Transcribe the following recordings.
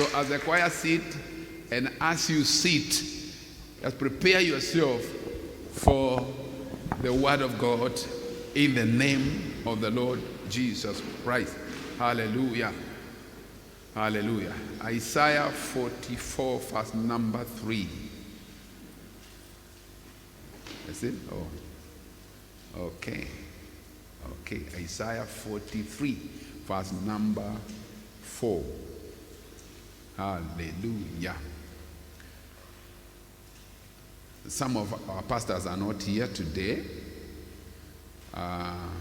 So as the choir sit, and as you sit, just prepare yourself for the word of God in the name of the Lord Jesus Christ. Hallelujah. Hallelujah. Isaiah 44, verse number 3. That's it? Oh. Okay. Okay. Isaiah 43, verse number 4. Hallelujah. Some of our pastors are not here today. And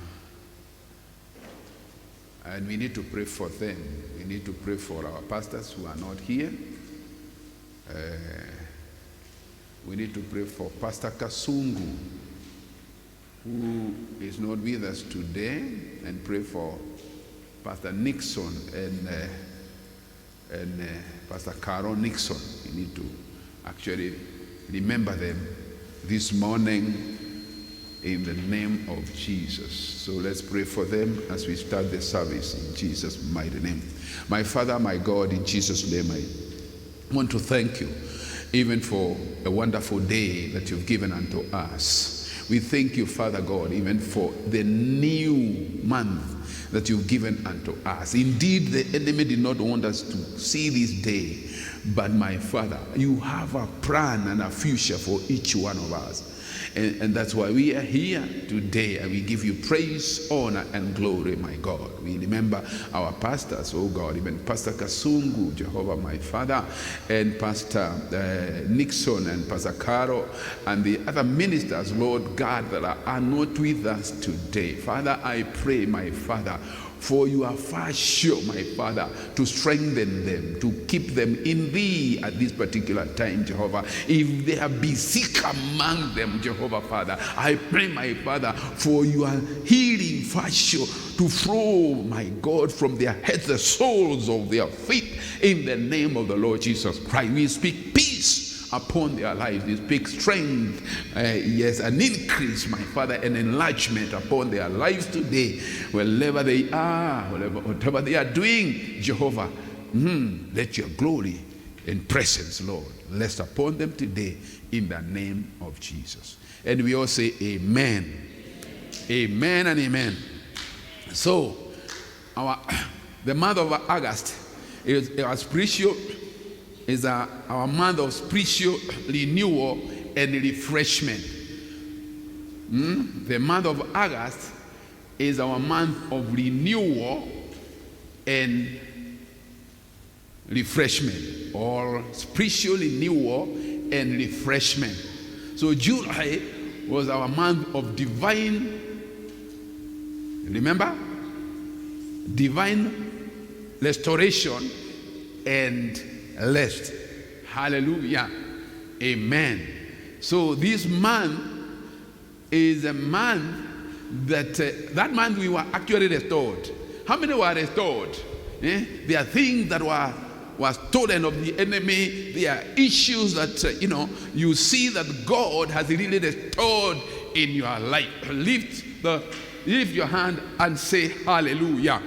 we need to pray for them. We need to pray for our pastors who are not here. We need to pray for Pastor Kasungu, who is not with us today, and pray for Pastor Nixon and Pastor Carol Nixon. We need to actually remember them this morning in the name of Jesus. So let's pray for them as we start the service in Jesus' mighty name. My Father, my God, in Jesus' name, I want to thank you even for a wonderful day that you've given unto us. We thank you, Father God, even for the new month that you've given unto us. Indeed, the enemy did not want us to see this day, but my Father, you have a plan and a future for each one of us. And that's why we are here today, and we give you praise, honor, and glory, my God. We remember our pastors, oh God, even Pastor Kasungu, Jehovah, my Father, and Pastor Nixon, and Pastor Caro, and the other ministers, Lord God, that are not with us today. Father, I pray, my Father, for you are far sure, my Father, to strengthen them, to keep them in thee at this particular time, Jehovah. If there be sick among them, Jehovah, Father, I pray, my Father, for your healing far sure to flow, my God, from their heads, the soles of their feet, in the name of the Lord Jesus Christ. We speak peace upon their lives. We speak strength, yes, an increase, my Father, an enlargement upon their lives today, wherever they are, whatever they are doing, Jehovah. Let your glory and presence, Lord, rest upon them today in the name of Jesus. And we all say amen. Amen and amen. So, the month of August is our spiritual, is our month of spiritual renewal and refreshment. The month of August is our month of renewal and refreshment, or spiritual renewal and refreshment. So July was our month of divine, remember? Divine restoration and rest. Hallelujah. Amen. So this month is a month that month we were actually restored. How many were restored? There are things that were stolen of the enemy. There are issues that you see that God has really restored in your life. Lift your hand and say hallelujah.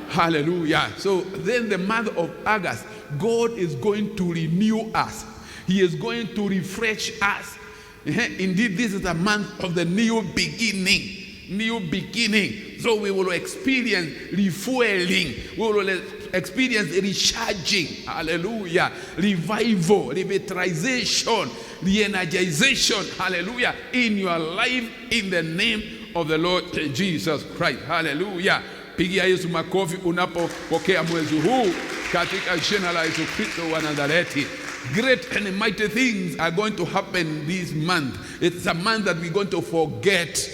Hallelujah. So then the month of August, God is going to renew us. He is going to refresh us. Indeed, this is a month of the new beginning. New beginning. So we will experience refueling. We will experience recharging. Hallelujah. Revival, revitalization, re-energization. Hallelujah. In your life, in the name of the Lord Jesus Christ. Hallelujah. Pigia Yesu makofi unapopokea mwezi huu katika jina la Yesu Kristo wa Nazareti. Great and mighty things are going to happen this month. It's a month that we're going to forget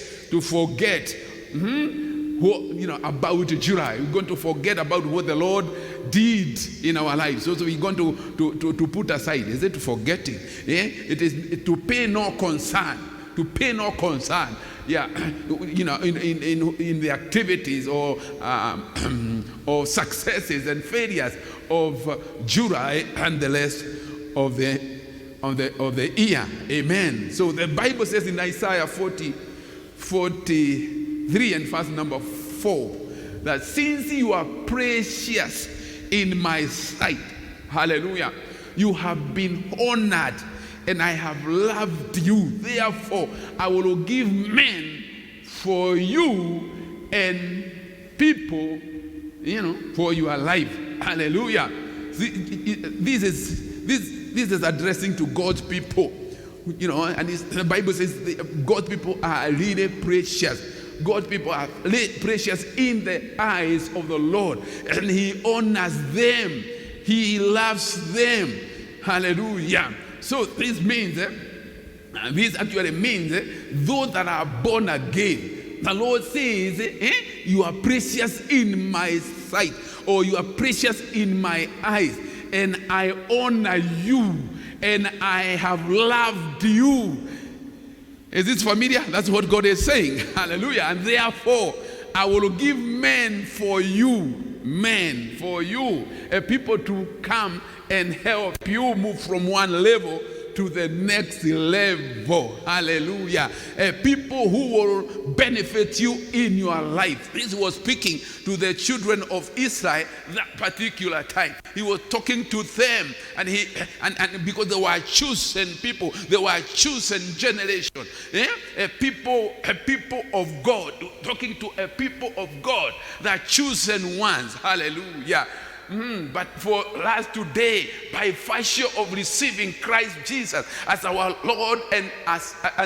about July. We're going to forget about what the Lord did in our lives. So we're going to put aside. Is it forgetting? It is to pay no concern. To pay no concern. Yeah, in the activities or successes and failures of July and the rest of the year. Amen. So the Bible says in Isaiah 43 and verse number 4 that since you are precious in my sight. Hallelujah. You have been honored, and I have loved you. Therefore, I will give men for you and people, for your life. Hallelujah. This is addressing to God's people. And the Bible says God's people are really precious. God's people are precious in the eyes of the Lord, and He honors them. He loves them. Hallelujah. So this means, this actually means those that are born again. The Lord says, you are precious in my sight, or you are precious in my eyes, and I honor you, and I have loved you. Is this familiar? That's what God is saying. Hallelujah. And therefore, I will give men for you, people to come and help you move from one level to the next level. Hallelujah. People who will benefit you in your life. This was speaking to the children of Israel that particular time. He was talking to them, and because they were chosen people, they were chosen generation. A people of God, talking to a people of God, the chosen ones. Hallelujah. But for us today, by virtue of receiving Christ Jesus as our Lord and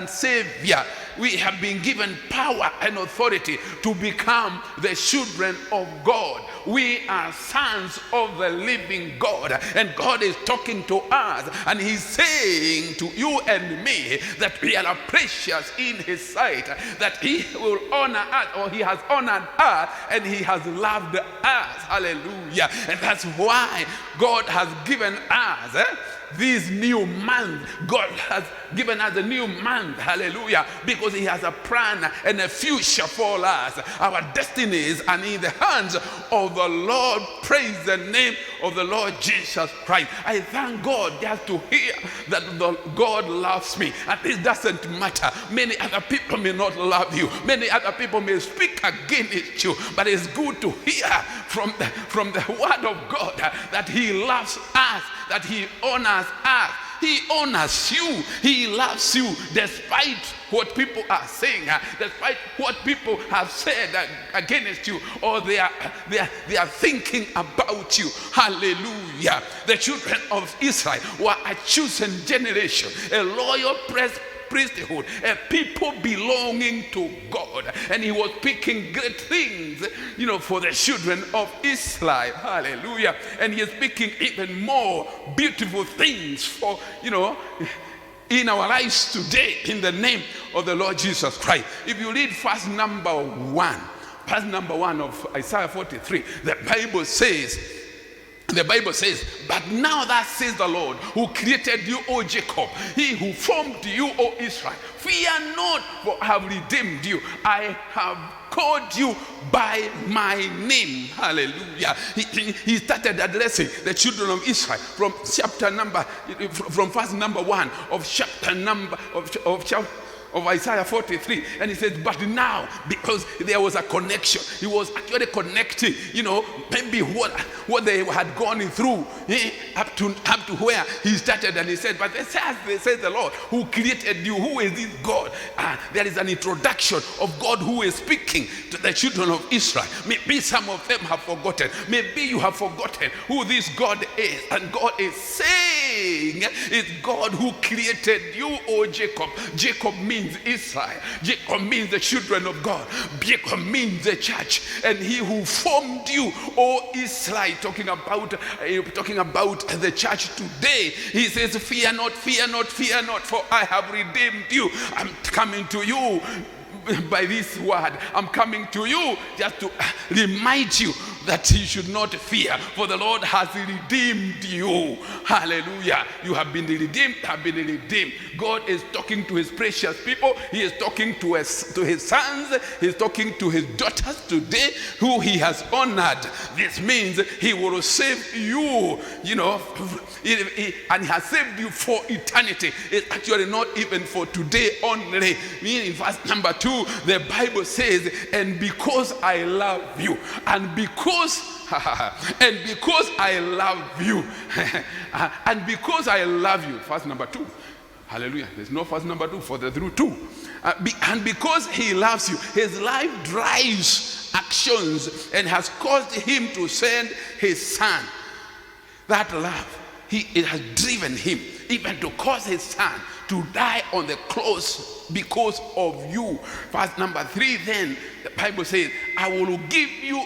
Savior, we have been given power and authority to become the children of God. We are sons of the living God, and God is talking to us, and He's saying to you and me that we are precious in His sight, that He will honor us, or He has honored us, and He has loved us. Hallelujah. And that's why God has given us this new month. God has given us a new month. Hallelujah. Because He has a plan and a future for us. Our destinies are in the hands of the Lord. Praise the name of the Lord Jesus Christ. I thank God just to hear that God loves me. And it doesn't matter. Many other people may not love you. Many other people may speak against you. But it's good to hear from the word of God that He loves us, that He honors us. He honors you. He loves you despite what people are saying, despite what people have said against you, or they are thinking about you. Hallelujah. The children of Israel were a chosen generation, a loyal priesthood, a people belonging to God. And He was speaking great things, for the children of Israel. Hallelujah. And He is speaking even more beautiful things for, in our lives today, in the name of the Lord Jesus Christ. If you read verse number 1 of Isaiah 43, the Bible says, but now that says the Lord, who created you, O Jacob, He who formed you, O Israel, fear not, for I have redeemed you. I have called you by my name. Hallelujah. He started addressing the children of Israel from verse number 1 of Isaiah 43, and He says, but now, because there was a connection, He was actually connecting, maybe what they had gone through, up to where He started, and He said, but they says the Lord, who created you. Who is this God? There is an introduction of God who is speaking to the children of Israel. Maybe some of them have forgotten. Maybe you have forgotten who this God is, and God is saying, it's God who created you, O Jacob. Jacob means Israel. Jacob means the children of God. Jacob means the church. And He who formed you, O Israel, talking about the church today. He says, fear not, for I have redeemed you. I'm coming to you by this word. I'm coming to you just to remind you that you should not fear, for the Lord has redeemed you. Hallelujah. You have been redeemed, God is talking to His precious people. He is talking to His sons. He's talking to His daughters today, who He has honored. This means He will save you, and He has saved you for eternity. It's actually not even for today only. In verse number 2, the Bible says, and because I love you, and because and because I love you, and because I love you, verse number 2. Hallelujah. There's no verse number 2 for the through 2. And because he loves you, his life drives actions and has caused him to send his son. That love, it has driven him even to cause his son to die on the cross because of you. Verse number 3, then the Bible says, I will give you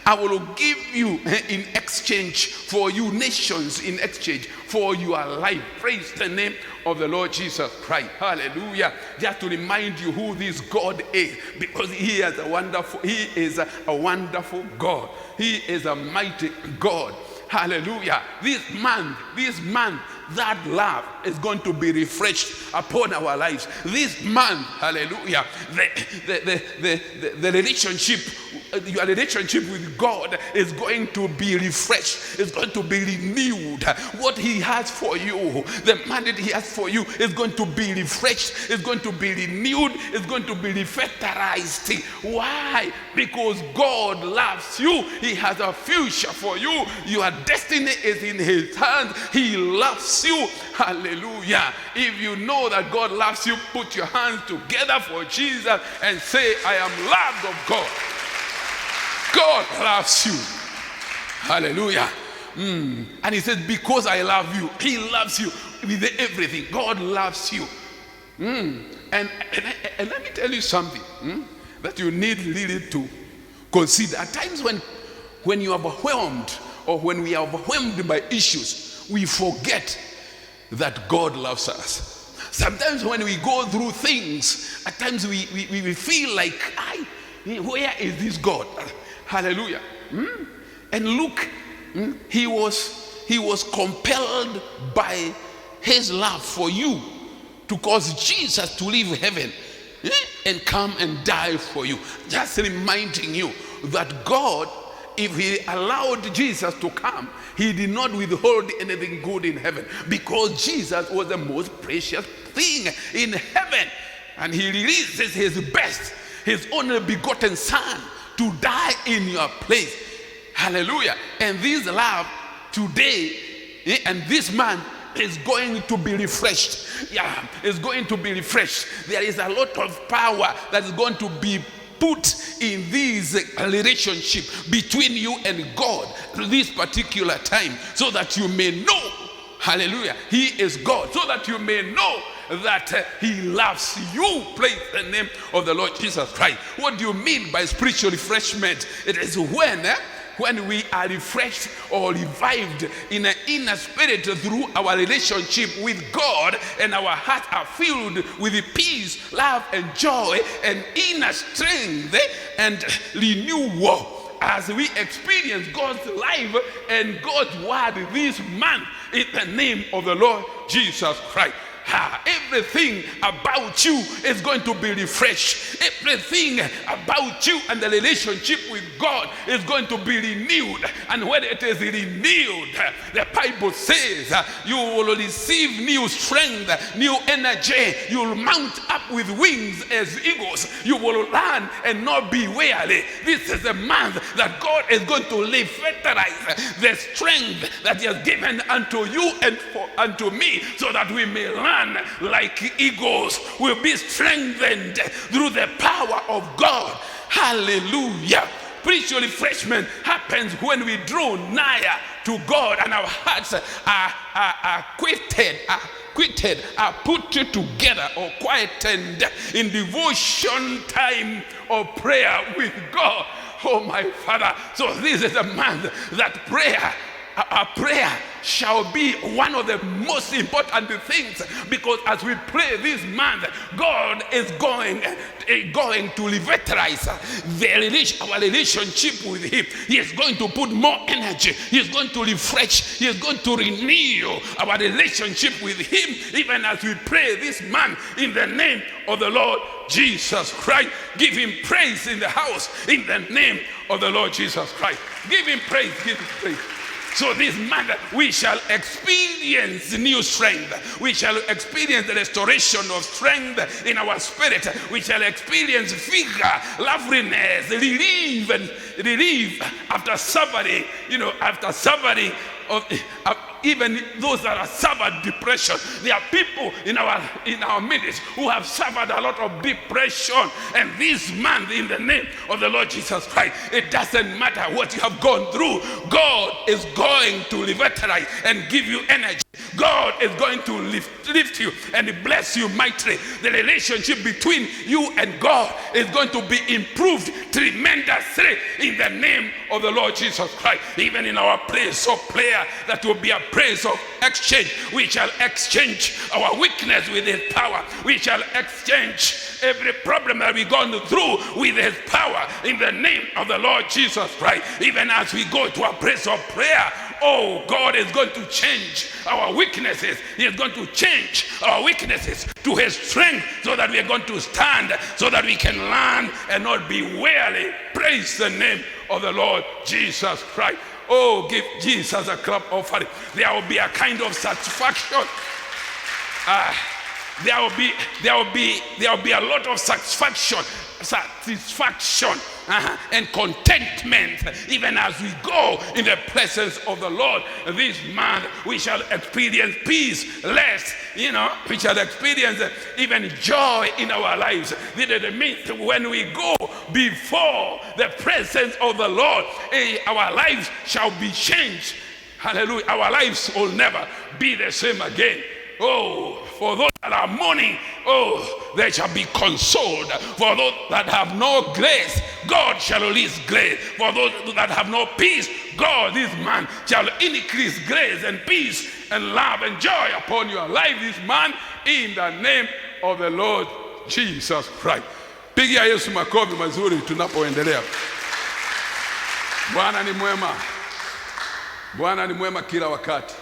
I will give you in exchange for you nations, in exchange for your life. Praise the name of the Lord Jesus Christ. Hallelujah. Just to remind you who this God is, because he is a wonderful God. He is a mighty God. Hallelujah. This month, that love is going to be refreshed upon our lives. This month, hallelujah, the relationship, your relationship with God is going to be refreshed. It's going to be renewed. What he has for you, the mandate he has for you is going to be refreshed. It's going to be renewed. It's going to be revitalized. Why? Because God loves you. He has a future for you. Your destiny is in his hands. He loves you. Hallelujah. If you know that God loves you, put your hands together for Jesus and say, I am loved of God. God loves you. Hallelujah. And he says, because I love you. He loves you with everything. God loves you. And let me tell you something that you need really to consider. At times when you are overwhelmed, or when we are overwhelmed by issues, we forget that God loves us. Sometimes when we go through things, at times we feel like, where is this God? Hallelujah. And look, he was compelled by his love for you to cause Jesus to leave heaven and come and die for you. Just reminding you that God, if he allowed Jesus to come, he did not withhold anything good in heaven, because Jesus was the most precious thing in heaven. And he releases his best, his only begotten son, to die in your place. Hallelujah. And this love today and this man is going to be refreshed. Yeah, it's going to be refreshed. There is a lot of power that is going to be put in this relationship between you and God this particular time, so that you may know, hallelujah, he is God, so that you may know that he loves you. Praise the name of the Lord Jesus Christ. What do you mean by spiritual refreshment? It is when we are refreshed or revived in an inner spirit through our relationship with God, and our hearts are filled with peace, love, and joy, and inner strength and renewal, as we experience God's life and God's word this month in the name of the Lord Jesus Christ. Everything about you is going to be refreshed. Everything about you and the relationship with God is going to be renewed. And when it is renewed, the Bible says you will receive new strength, new energy. You will mount up with wings as eagles. You will run and not be weary. This is a month that God is going to revitalize the strength that he has given unto you and unto me, so that we may run like eagles, will be strengthened through the power of God. Hallelujah. Spiritual refreshment happens when we draw nigher to God, and our hearts are put together or quietened in devotion time of prayer with God. Oh my Father. So this is a month that our prayer shall be one of the most important things, because as we pray this month, God is going to revitalize our relationship with him. He is going to put more energy. He is going to refresh. He is going to renew our relationship with him, even as we pray this month in the name of the Lord Jesus Christ. Give him praise in the house in the name of the Lord Jesus Christ. Give him praise. Give him praise. So this month we shall experience new strength. We shall experience the restoration of strength in our spirit. We shall experience vigor, loveliness, relief after suffering, after suffering of even those that have suffered depression. There are people in our midst who have suffered a lot of depression, and this month, in the name of the Lord Jesus Christ, it doesn't matter what you have gone through. God is going to revitalize and give you energy. God is going to lift you and bless you mightily. The relationship between you and God is going to be improved tremendously in the name of the Lord Jesus Christ. Even in our place of prayer, that will be a place of exchange. We shall exchange our weakness with His power. We shall exchange every problem that we've gone through with His power in the name of the Lord Jesus Christ. Even as we go to a place of prayer, God is going to change our weaknesses. He is going to change our weaknesses to His strength, so that we are going to stand, so that we can learn and not be weary. Praise the name of the Lord Jesus Christ. Give Jesus a clap offering. There will be a kind of satisfaction. There will be a lot of satisfaction and contentment, even as we go in the presence of the Lord. This month we shall experience peace, rest, we shall experience even joy in our lives. It means when we go before the presence of the Lord, our lives shall be changed. Hallelujah. Our lives will never be the same again. For those that are mourning, they shall be consoled. For those that have no grace, God shall release grace. For those that have no peace, God, this man, shall increase grace and peace and love and joy upon your life this man, in the name of the Lord Jesus Christ. Pigia Yesu makofi mazuri tunapoendelea. Bwana ni mwema. Bwana ni mwema kila wakati.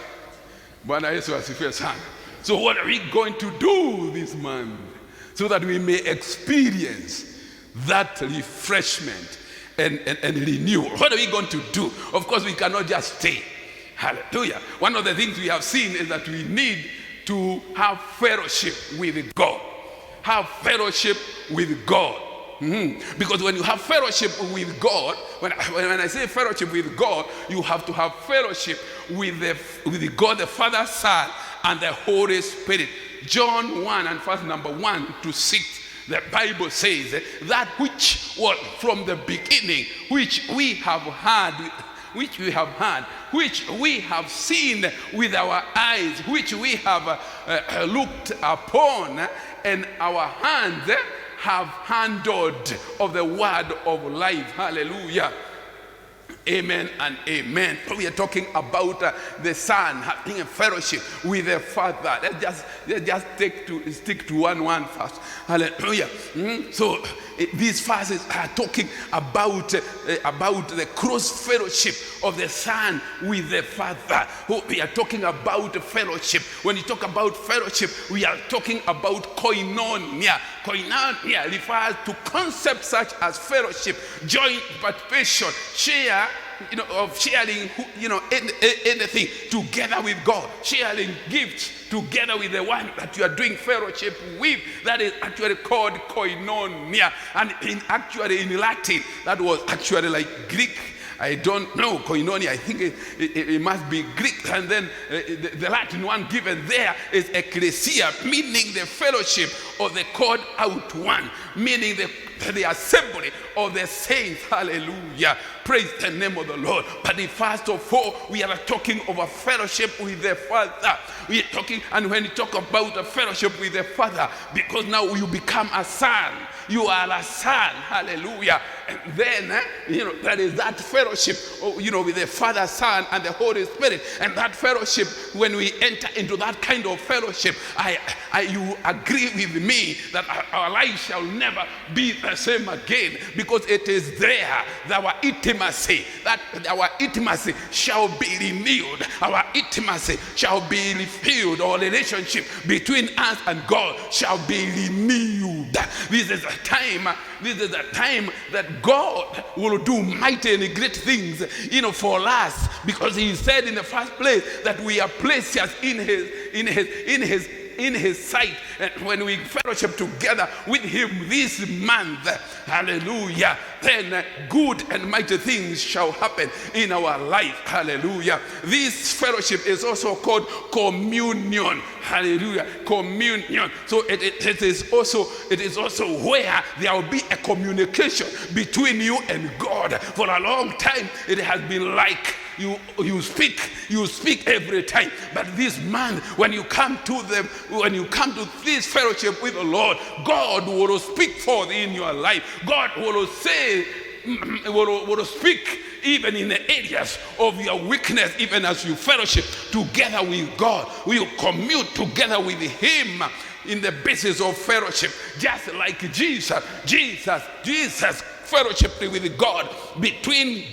Bwana Yesu asifiwe sana. So what are we going to do this month so that we may experience that refreshment and renewal? What are we going to do? Of course, we cannot just stay. Hallelujah. One of the things we have seen is that we need to have fellowship with God. Have fellowship with God. Because when you have fellowship with God, when I say fellowship with God, you have to have fellowship with God the Father, Son, and the Holy Spirit. John 1 and verse number 1 to 6, the Bible says that which was from the beginning, which we have heard, which we have seen with our eyes, which we have looked upon, and our hands have handled of the word of life. Hallelujah. Amen and amen. We are talking about the Son having a fellowship with the Father. Let's just stick to one first. Hallelujah. So these verses are talking about the close fellowship of the Son with the Father. We are talking about fellowship. When you talk about fellowship, we are talking about koinonia. Koinonia refers to concepts such as fellowship, joint participation, share, of sharing, anything together with God, sharing gifts together with the one that you are doing fellowship with. That is actually called koinonia. And in Latin, that was actually like Greek. I don't know, koinonia, I think it must be Greek. And then the Latin one given there is ecclesia, meaning the fellowship of the called out one, meaning the assembly of the saints. Hallelujah. Praise the name of the Lord. But first of all, we are talking of a fellowship with the Father. We are talking, and when you talk about a fellowship with the Father, because now you become a son. You are a son. Hallelujah. And then, there is that fellowship, with the Father, Son, and the Holy Spirit. And that fellowship, when we enter into that kind of fellowship, you agree with me that our life shall never be the same again, because it is there that our intimacy shall be renewed. Our intimacy shall be refilled. Our relationship between us and God shall be renewed. good. This is a time that God will do mighty and great things, for us, because he said in the first place that we are precious in his sight. And when we fellowship together with him this month, hallelujah, then good and mighty things shall happen in our life. Hallelujah. This fellowship is also called communion. Hallelujah. Communion. So it is also where there will be a communication between you and God. For a long time it has been like you speak every time, but this month when you come to this fellowship with the Lord, God will speak forth in your life. God will say, will speak even in the areas of your weakness. Even as you fellowship together with God, we will commune together with him in the basis of fellowship, just like Jesus fellowship with God, between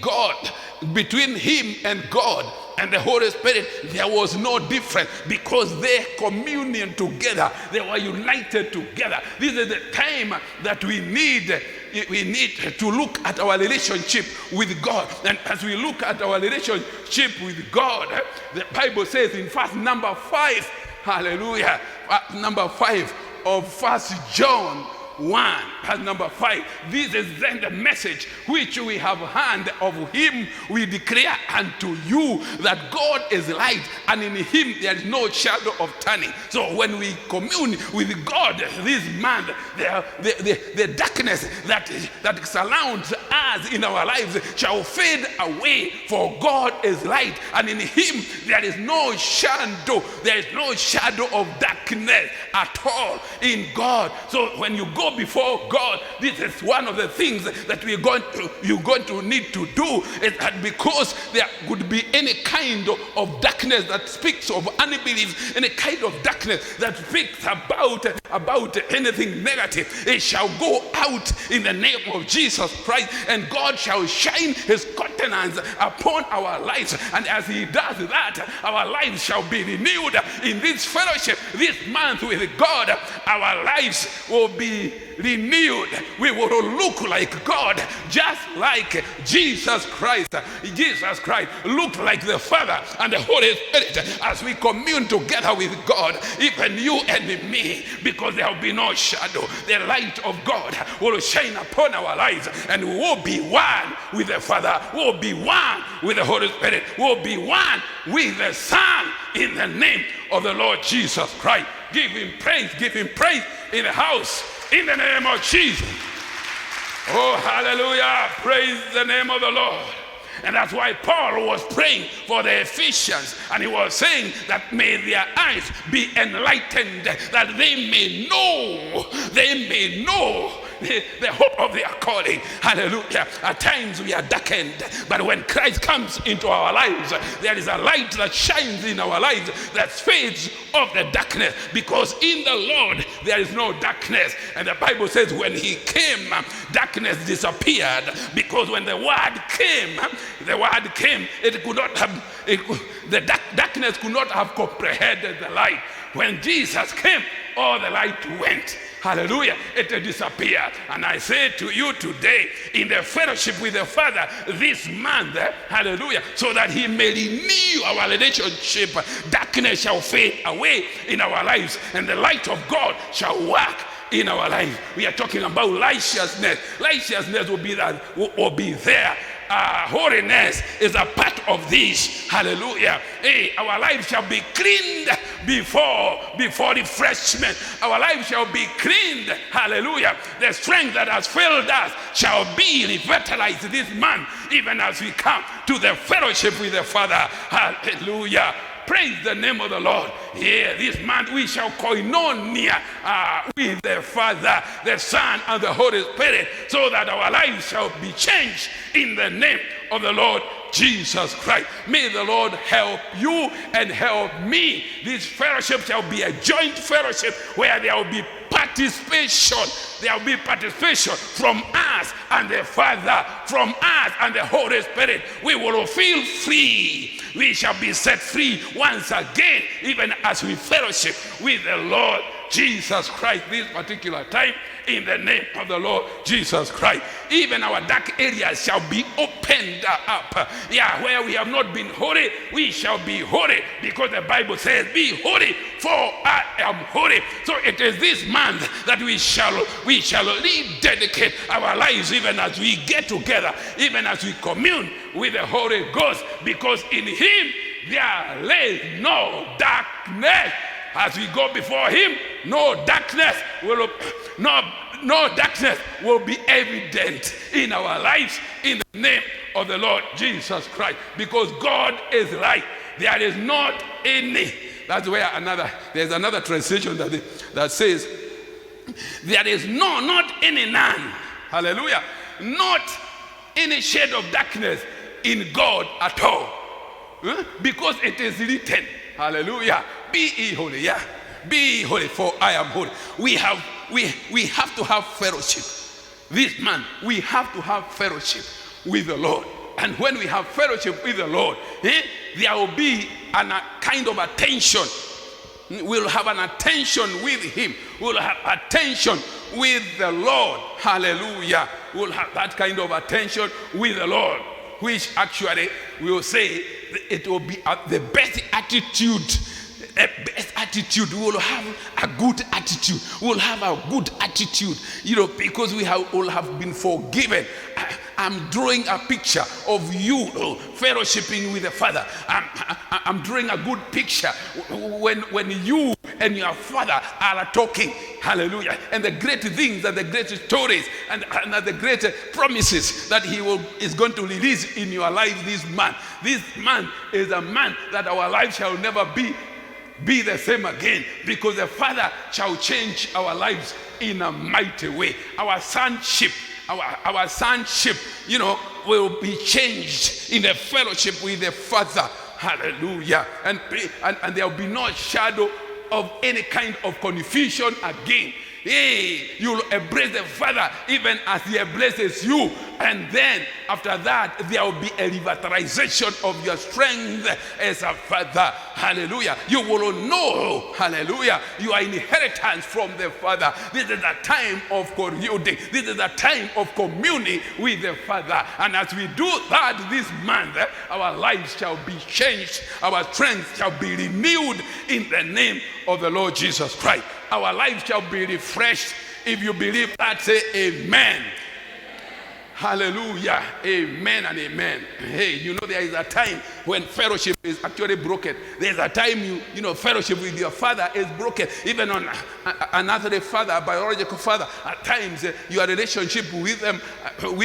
him and God and the Holy Spirit, there was no difference, because they communion together, they were united together. This is the time that we need to look at our relationship with God. And as we look at our relationship with God, the Bible says in verse number 5, hallelujah, number 5 of 1 John 1, verse number 5. This is then the message which we have heard of him. We declare unto you that God is light, and in him there is no shadow of turning. So when we commune with God this month, the darkness that surrounds us in our lives shall fade away, for God is light, and in him there is no shadow of darkness at all in God. So when you go before God, this is one of the things that you're going to need to do, is that because there could be any kind of darkness that speaks of unbelief, any kind of darkness that speaks about anything negative, it shall go out in the name of Jesus Christ, and God shall shine his countenance upon our lives. And as he does that, our lives shall be renewed in this fellowship this month with God. Our lives will be renewed. We will look like God, just like Jesus Christ. Jesus Christ looked like the Father and the Holy Spirit as we commune together with God, even you and me, because there will be no shadow. The light of God will shine upon our lives, and we will be one with the Father, we will be one with the Holy Spirit, we will be one with the Son, in the name of the Lord Jesus Christ. Give him praise in the house, in the name of Jesus. Oh, hallelujah. Praise the name of the Lord. And that's why Paul was praying for the Ephesians, and he was saying that may their eyes be enlightened, that they may know the hope of their calling. Hallelujah. At times we are darkened, but when Christ comes into our lives, there is a light that shines in our lives that fades off the darkness, because in the Lord there is no darkness. And the Bible says when he came, darkness disappeared, because when the word came, it could not have, the darkness could not have comprehended the light. When Jesus came, all the light went. Hallelujah. It disappeared. And I say to you today, in the fellowship with the Father this month, hallelujah, so that he may renew our relationship, darkness shall fade away in our lives, and the light of God shall work in our life. We are talking about righteousness. Righteousness will be there. Holiness is a part of this. Hallelujah. Hey, our life shall be cleaned before refreshment. Our life shall be cleaned. Hallelujah. The strength that has failed us shall be revitalized this month, even as we come to the fellowship with the Father. Hallelujah. Praise the name of the Lord. Yeah, this month we shall koinonia with the Father, the Son, and the Holy Spirit, so that our lives shall be changed in the name of the Lord Jesus Christ. May the Lord help you and help me. This fellowship shall be a joint fellowship where there will be participation. There will be participation from us and the Father, from us and the Holy Spirit. We will feel free. We shall be set free once again, even as we fellowship with the Lord Jesus Christ this particular time. in the name of the Lord Jesus Christ. Even our dark areas shall be opened up. Yeah, where we have not been holy, we shall be holy, because the Bible says, be holy, for I am holy. So it is this month that we shall rededicate our lives, even as we get together, even as we commune with the Holy Ghost, because in him there lays no darkness. As we go before him, no darkness will be evident in our lives, in the name of the Lord Jesus Christ, because God is light. There is not any. That's where there's another translation that says, there is not any none. Hallelujah. Not any shade of darkness in God at all. Because it is written, hallelujah, be ye holy, yeah. Be ye holy, for I am holy. We have to have fellowship. This man, we have to have fellowship with the Lord. And when we have fellowship with the Lord, there will be a kind of attention. We'll have an attention with him. We'll have attention with the Lord. Hallelujah. We'll have that kind of attention with the Lord, which actually will say it will be the best attitude. A best attitude. We will have a good attitude. We will have a good attitude, because we will have been forgiven. I'm drawing a picture of you fellowshipping with the Father. I'm drawing a good picture when you and your Father are talking. Hallelujah. And the great things and the great stories and the great promises that he is going to release in your life this man. This man is a man that our life shall never be the same again, because the Father shall change our lives in a mighty way. Our sonship, will be changed in a fellowship with the Father. Hallelujah. And there will be no shadow of any kind of confusion again. You'll embrace the Father even as he embraces you. And then after that, there will be a revitalization of your strength as a father. Hallelujah. You will know, hallelujah, your inheritance from the Father. This is a time of communing. This is a time of communing with the Father. And as we do that this month, our lives shall be changed. Our strength shall be renewed in the name of the Lord Jesus Christ. Our lives shall be refreshed. If you believe that, say amen. Hallelujah. Amen and amen. Hey, there is a time when fellowship is actually broken. There's a time fellowship with your father is broken. Even on another father, a biological father, at times your relationship with them so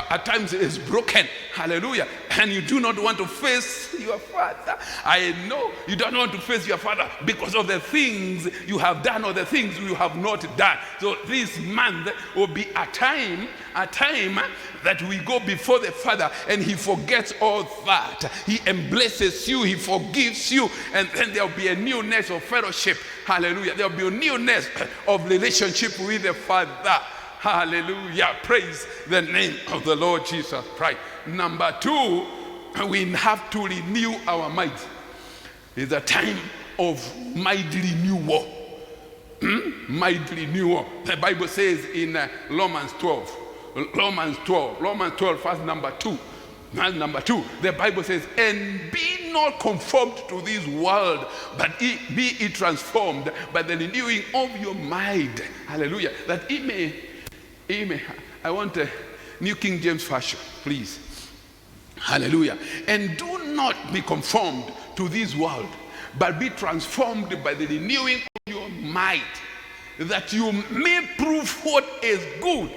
at times is broken. Hallelujah. And you do not want to face your father. I know you don't want to face your father because of the things you have done or the things you have not done. So this month will be a time that we go before the Father and he forgets all that. He embraces you, he forgives you, and then there will be a newness of fellowship. Hallelujah. There will be a newness of relationship with the Father. Hallelujah. Praise the name of the Lord Jesus Christ. Number 2, we have to renew our minds. It's a time of mind renewal. Mind renewal. The Bible says in Romans 12, verse number 2. Verse number 2, the Bible says, and be not conformed to this world, but be ye transformed by the renewing of your mind. Hallelujah. That it may, I want a New King James Version, please. Hallelujah. And do not be conformed to this world, but be transformed by the renewing of your mind, that you may prove what is good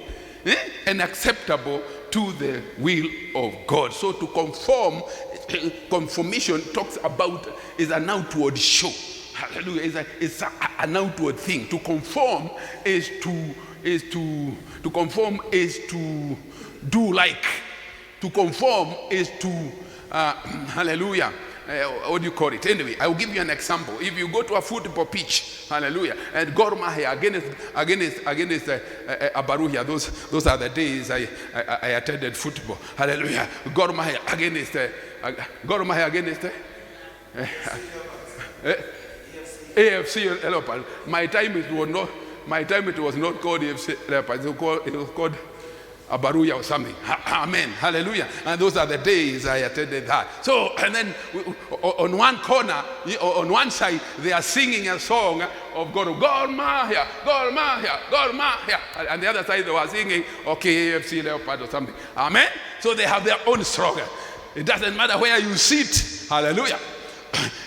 and acceptable to the will of God. So to conformation talks about is an outward show. Hallelujah. It's an outward thing. To conform is to do like. To conform is to hallelujah. What do you call it? Anyway, I will give you an example. If you go to a football pitch, hallelujah, and Gor Mahia against Abaruhia, those are the days I attended football. Hallelujah. Gor Mahia against AFC Leopard. My time was my time it was not called AFC Leopards, it was called Abaruya or something. Amen. Hallelujah. And those are the days I attended that. So, and then on one corner, on one side, they are singing a song of Gor Mahia, Gor Mahia, Gor Mahia. And the other side, they were singing, okay, AFC Leopard or something. Amen. So they have their own slogan. It doesn't matter where you sit. Hallelujah.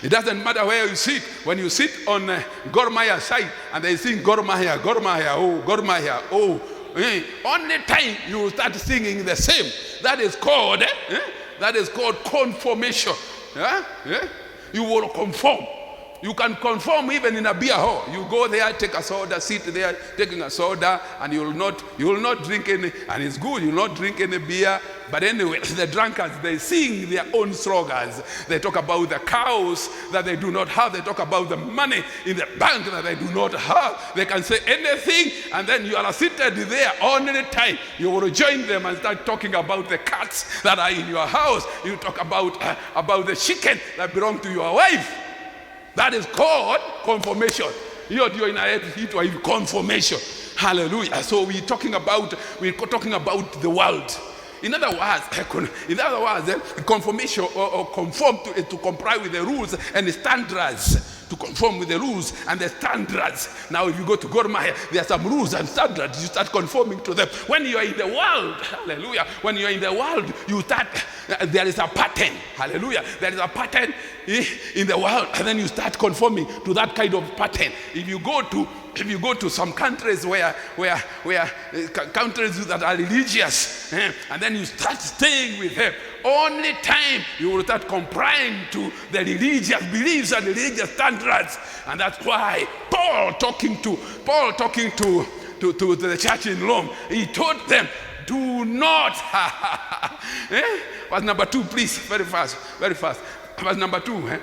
It doesn't matter where you sit. When you sit on Gor Mahia side and they sing Gor Mahia, Gor Mahia, oh, Gor Mahia, oh. Only time you will start singing the same. That is called conformation. You will conform. You can conform even in a beer hall. You go there, take a soda, sit there taking a soda, and you will not drink any, and it's good, you will not drink any beer. But anyway, the drunkards, they sing their own slogans. They talk about the cows that they do not have. They talk about the money in the bank that they do not have. They can say anything, and then you are seated there only time. You will join them and start talking about the cats that are in your house. You talk about the chicken that belong to your wife. That is called confirmation. You're in a confirmation. Hallelujah. So we're talking about the world. In other words, confirmation or conform to comply with the rules and the standards. To conform with the rules and the standards. Now if you go to Gor Mahia, there are some rules and standards. You start conforming to them. When you are in the world, hallelujah, when you are in the world, you start, there is a pattern, hallelujah. There is a pattern in the world, and then you start conforming to that kind of pattern. If you go to some countries where countries that are religious, and then you start staying with them, only time you will start complying to the religious beliefs and religious standards. And that's why Paul talking to the church in Rome, he told them, do not verse number 2, please, very fast. Verse number 2,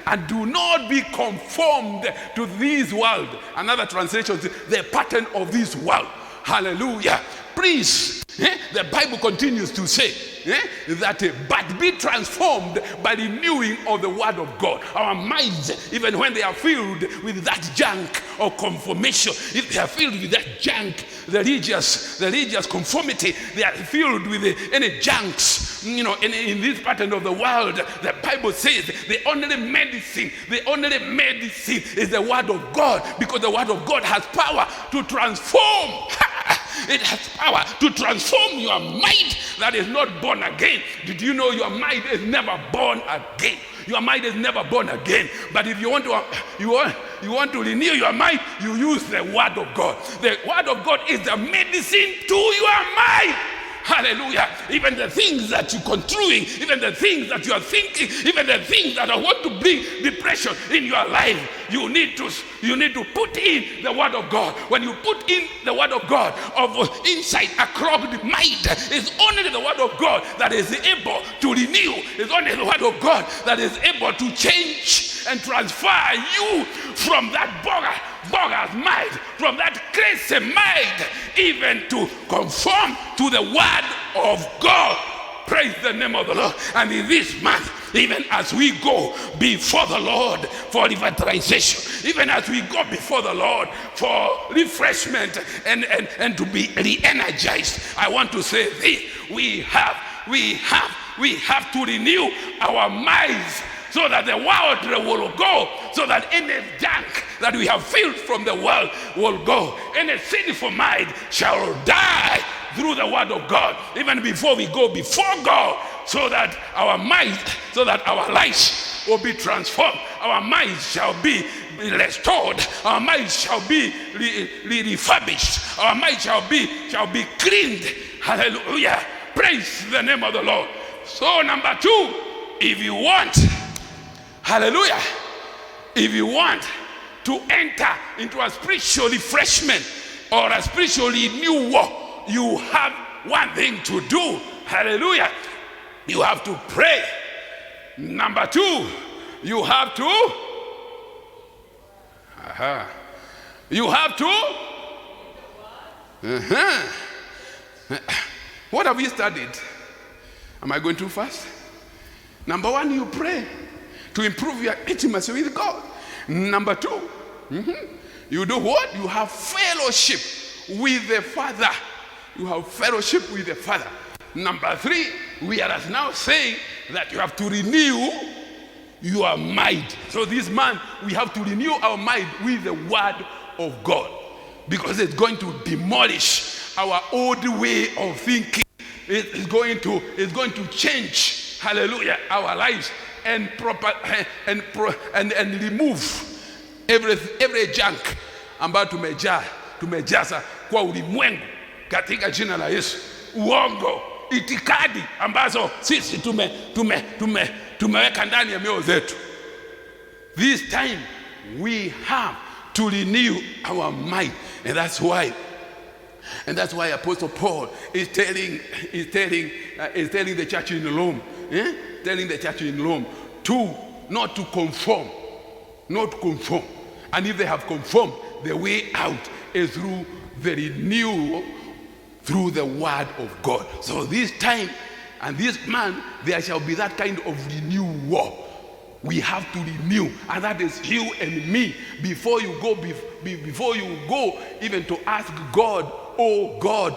and do not be conformed to this world. Another translation is the pattern of this world. Hallelujah. Please, the Bible continues to say that but be transformed by the renewing of the word of God. Our minds, even when they are filled with that junk of confirmation, if they are filled with that junk, the religious conformity, they are filled with any junks, in this pattern of the world. The Bible says the only medicine is the word of God, because the word of God has power to transform. It has power to transform your mind that is not born again. Did you know your mind is never born again? Your mind is never born again. But if you want to renew your mind, you use the word of God. The word of God is the medicine to your mind. Hallelujah. Even the things that you're construing, even the things that you are thinking, even the things that want to bring depression in your life, you need to put in the word of God. When you put in the word of God of insight across the mind, it's only the word of God that is able to renew. It's only the word of God that is able to change and transfer you from that bogus mind, from that crazy mind, even to conform to the word of God. Praise the name of the Lord. And in this month, even as we go before the Lord for revitalization, even as we go before the Lord for refreshment and to be re-energized, I want to say this: we have to renew our minds, so that the world will go, so that any junk that we have filled from the world will go. Any sinful mind shall die through the word of God, even before we go before God, so that our minds, so that our lives will be transformed. Our minds shall be restored. Our minds shall be refurbished. Our minds shall be cleaned. Hallelujah. Praise the name of the Lord. So number 2, if you want, hallelujah, if you want to enter into a spiritual refreshment or a spiritual renewal, you have one thing to do. Hallelujah. You have to pray. Number 2, you have to what have we studied? Am I going too fast? Number 1, you pray to improve your intimacy with God. Number 2, You do what? You have fellowship with the Father. You have fellowship with the Father. Number 3, we are now saying that you have to renew your mind. So this month, we have to renew our mind with the Word of God, because it's going to demolish our old way of thinking. It's going to change, hallelujah, our lives and remove every junk ambayo tumejaza kwa ulimwengu katika jina la Yesu. Uongo, itikadi ambazo sisi tumeweka ndani ya mioyo zetu. This time we have to renew our mind, and that's why Apostle Paul is telling the church in Rome, telling the church in Rome not to conform. And if they have conformed, the way out is through the renewal, through the Word of God. So this time and this man, there shall be that kind of renewal. We have to renew, and that is you and me. Before you go even to ask God, oh God,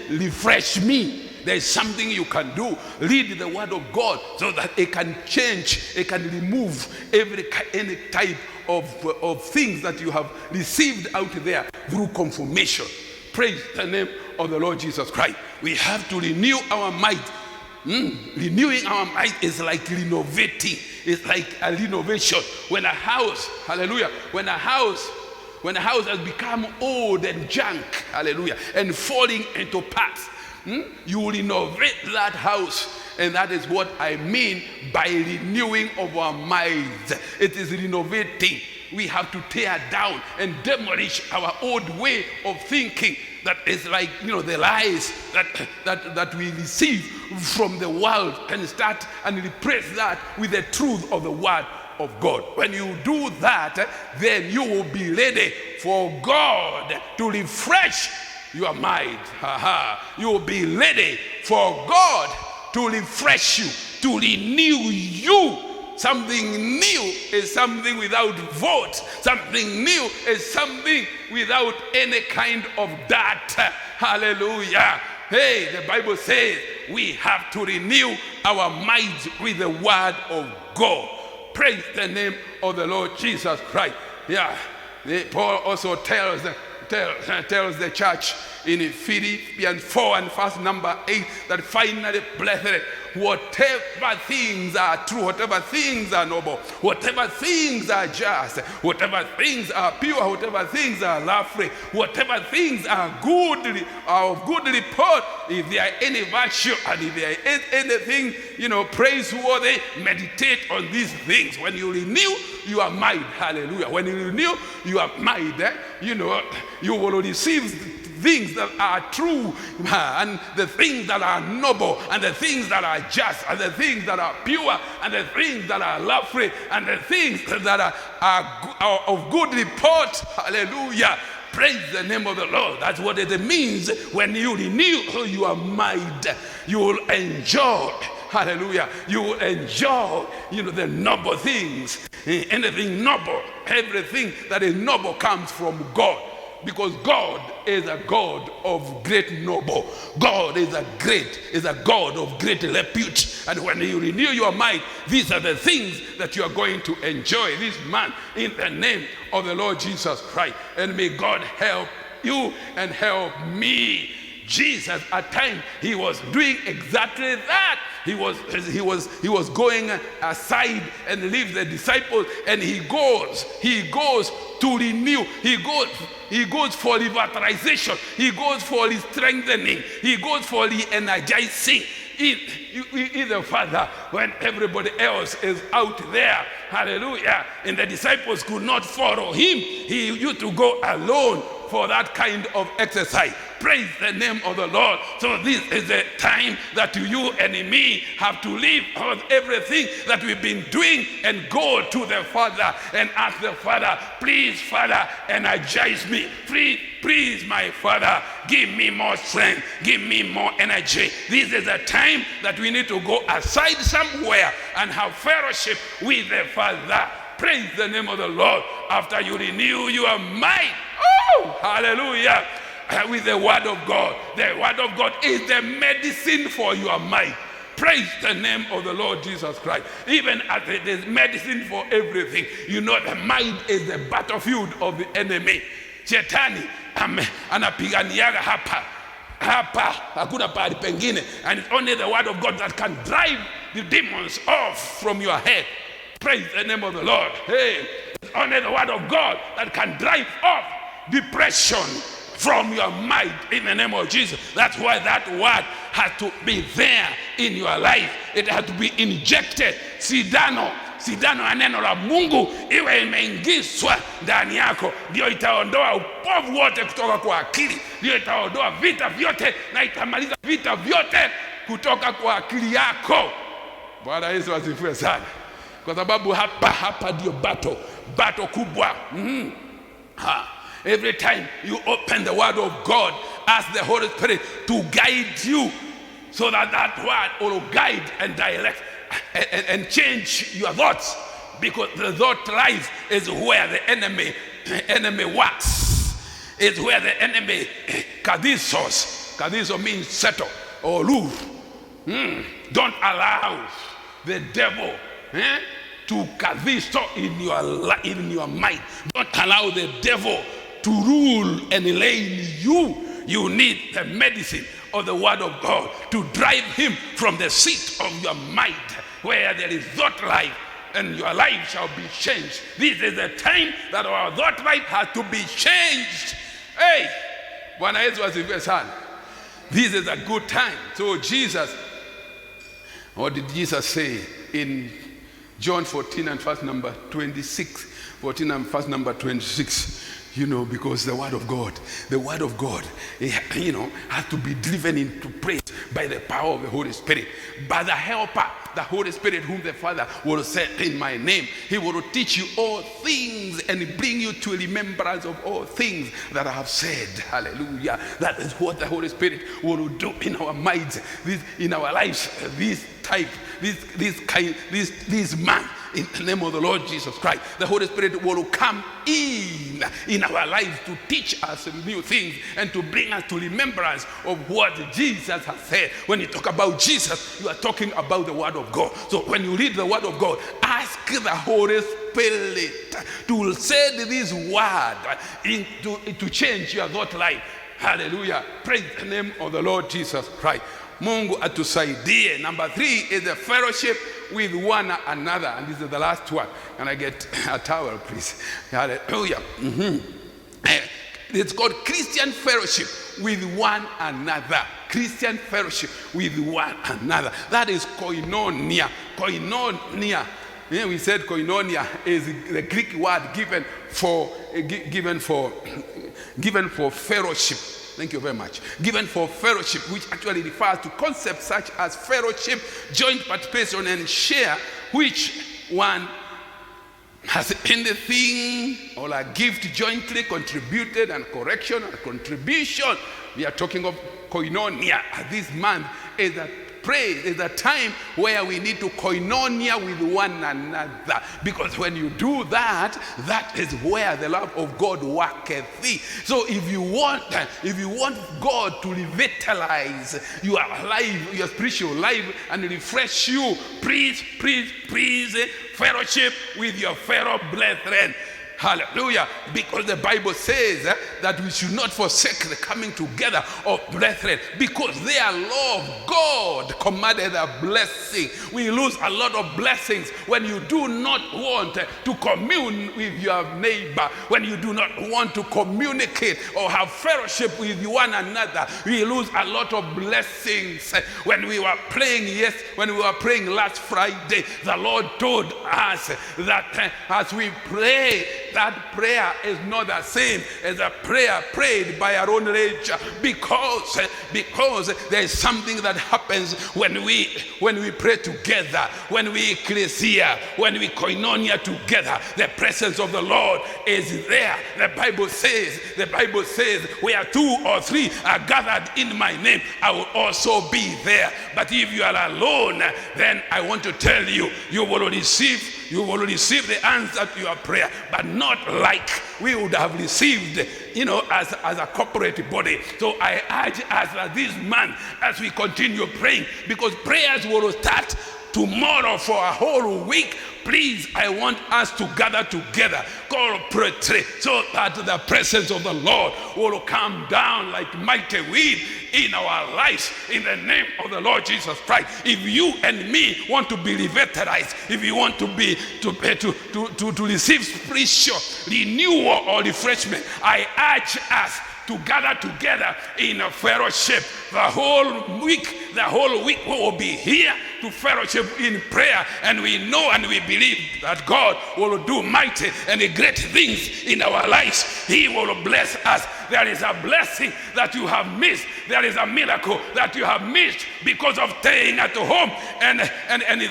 refresh me. There is something you can do. Read the Word of God so that it can change, it can remove any type of things that you have received out there through confirmation. Praise the name of the Lord Jesus Christ. We have to renew our mind. Renewing our mind is like renovating. It's like a renovation. When a house, hallelujah, when a house has become old and junk, hallelujah, and falling into parts, you renovate that house. And that is what I mean by renewing of our minds. It is renovating. We have to tear down and demolish our old way of thinking that is like, the lies that we receive from the world, and start and replace that with the truth of the Word of God. When you do that, then you will be ready for God to refresh your mind. You will be ready for God to refresh you, to renew you. Something new is something without vote. Something new is something without any kind of data. Hallelujah. Hey, the Bible says we have to renew our minds with the Word of God. Praise the name of the Lord Jesus Christ. Yeah. Paul also tells the church in Philippians 4 and verse number 8 that finally, brethren, whatever things are true, whatever things are noble, whatever things are just, whatever things are pure, whatever things are lovely, whatever things are good, are of good report, if there are any virtue and if there is anything, praiseworthy, meditate on these things. When you renew your mind, hallelujah, when you renew your mind, you will receive things that are true, and the things that are noble, and the things that are just, and the things that are pure, and the things that are lovely, and the things that are of good report. Hallelujah. Praise the name of the Lord. That's what it means when you renew your mind. You will enjoy, hallelujah, you will enjoy, the noble things. Anything noble, everything that is noble comes from God. Because God is a God of great noble. God is a God of great repute. And when you renew your mind, these are the things that you are going to enjoy this month in the name of the Lord Jesus Christ. And may God help you and help me. Jesus, at times, he was doing exactly that. He was going aside and leave the disciples, and he goes to renew. He goes for revitalization. He goes for strengthening. He goes for re-energizing in the Father when everybody else is out there. Hallelujah. And the disciples could not follow him. He used to go alone for that kind of exercise. Praise the name of the Lord. So this is the time that you and me have to leave on everything that we've been doing and go to the Father and ask the Father, please, Father, energize me. Please, my Father, give me more strength. Give me more energy. This is a time that we need to go aside somewhere and have fellowship with the Father. Praise the name of the Lord. After you renew your mind, oh, hallelujah, with the word of God. The word of God is the medicine for your mind. Praise the name of the Lord Jesus Christ. Even as it is medicine for everything, you know the mind is the battlefield of the enemy. Shetani anapiganiaga hapa hakuna pahali pengine, and it's only the word of God that can drive the demons off from your head. Praise the name of the Lord. Hey, it's only the word of God that can drive off depression from your mind in the name of Jesus. That's why that word has to be there in your life. It has to be injected. Sindano ya neno la Mungu iwe imeingizwa ndani yako, ndio itaondoa upovu wote kutoka kwa akili, ndio itaondoa vita vyote na itamaliza vita vyote kutoka kwa akili yako. Bwana Yesu asifiwe sana. Kwa sababu hapa ndio battle kubwa. Every time you open the word of God, ask the Holy Spirit to guide you, so that word will guide and direct and change your thoughts, because the thought life is where the enemy works. It's where the enemy kadiso means settle or rule. Don't allow the devil to kadiso in your mind. Don't allow the devil to rule and reign you. You need the medicine of the word of God to drive him from the seat of your mind, where there is thought life, and your life shall be changed. This is the time that our thought life has to be changed. Hey, Bwana Yesu asifiwe sana. This is a good time. So Jesus, what did Jesus say in John 14 and verse number 26? 14 and verse number 26. You know, because the word of God, has to be driven into praise by the power of the Holy Spirit. By the helper, the Holy Spirit, whom the Father will send in my name, he will teach you all things and bring you to remembrance of all things that I have said. Hallelujah. That is what the Holy Spirit will do in our minds, in our lives, this man. In the name of the Lord Jesus Christ, the Holy Spirit will come in our lives to teach us new things and to bring us to remembrance of what Jesus has said. When you talk about Jesus, you are talking about the word of God. So when you read the word of God, ask the Holy Spirit to send this word to change your thought life. Hallelujah. Praise the name of the Lord Jesus Christ. Mungu atusaidie. Number 3 is the fellowship with one another. And this is the last one. Can I get a towel, please? Hallelujah. It's called Christian fellowship with one another. Christian fellowship with one another. That is koinonia. Koinonia. Yeah, we said koinonia is the Greek word given for fellowship. Thank you very much. Given for fellowship, which actually refers to concepts such as fellowship, joint participation, and share, which one has anything or a gift jointly contributed, and correction and contribution. We are talking of koinonia. This month is a praise, is a time where we need to koinonia with one another, because when you do that, that is where the love of God worketh thee. So if you want God to revitalize your life, your spiritual life, and refresh you, please fellowship with your fellow brethren. Hallelujah. Because the Bible says that we should not forsake the coming together of brethren, because their love, God commanded a blessing. We lose a lot of blessings when you do not want to commune with your neighbor, when you do not want to communicate or have fellowship with one another. We lose a lot of blessings. When we were praying last Friday, the Lord told us that as we pray, that prayer is not the same as a prayer prayed by our own nature, because there is something that happens when we pray together, when we ecclesia, when we koinonia together. The presence of the Lord is there. The Bible says, where 2 or 3 are gathered in my name, I will also be there. But if you are alone, then I want to tell you, you will receive you will receive the answer to your prayer, but not like we would have received, as a corporate body. So I urge us this month as we continue praying, because prayers will start tomorrow for a whole week. Please, I want us to gather together corporately so that the presence of the Lord will come down like mighty wind in our lives in the name of the Lord Jesus Christ. If you and me want to be revitalized, if you want to be to receive spiritual renewal or refreshment, I urge us to gather together in a fellowship. The whole week we will be here to fellowship in prayer, and we know and we believe that God will do mighty and great things in our lives. He will bless us. There is a blessing that you have missed. There is a miracle that you have missed because of staying at home and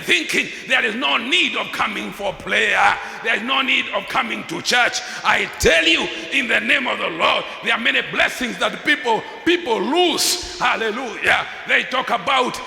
thinking there is no need of coming for prayer. There is no need of coming to church. I tell you, in the name of the Lord, there are many blessings that people lose. Hallelujah. They talk about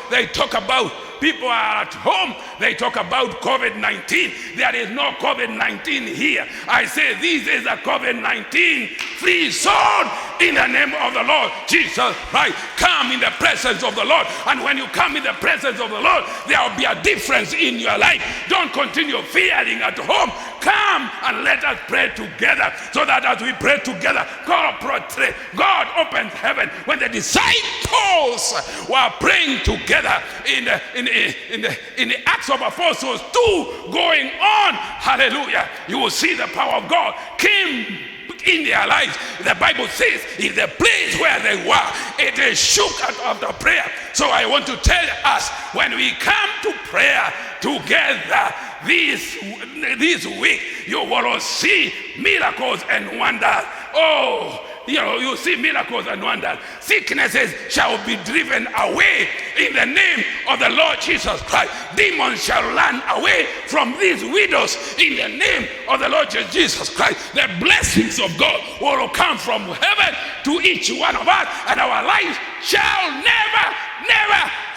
people are at home. They talk about COVID-19. There is no COVID-19 here. I say this is a COVID-19 free zone in the name of the Lord Jesus Christ. Come in the presence of the Lord. And when you come in the presence of the Lord, there will be a difference in your life. Don't continue fearing at home. Come and let us pray together, so that as we pray together corporately, God opens heaven. When the disciples were praying together in the Acts of Apostles 2 going on, hallelujah, you will see the power of God came in their lives. The Bible says in the place where they were, it is shook out of the prayer. So I want to tell us, when we come to prayer together this week, you will see miracles and wonders. Oh, you see miracles and wonders. Sicknesses shall be driven away in the name of the Lord Jesus Christ. Demons shall run away from these widows in the name of the Lord Jesus Christ. The blessings of God will come from heaven to each one of us, and our lives shall never,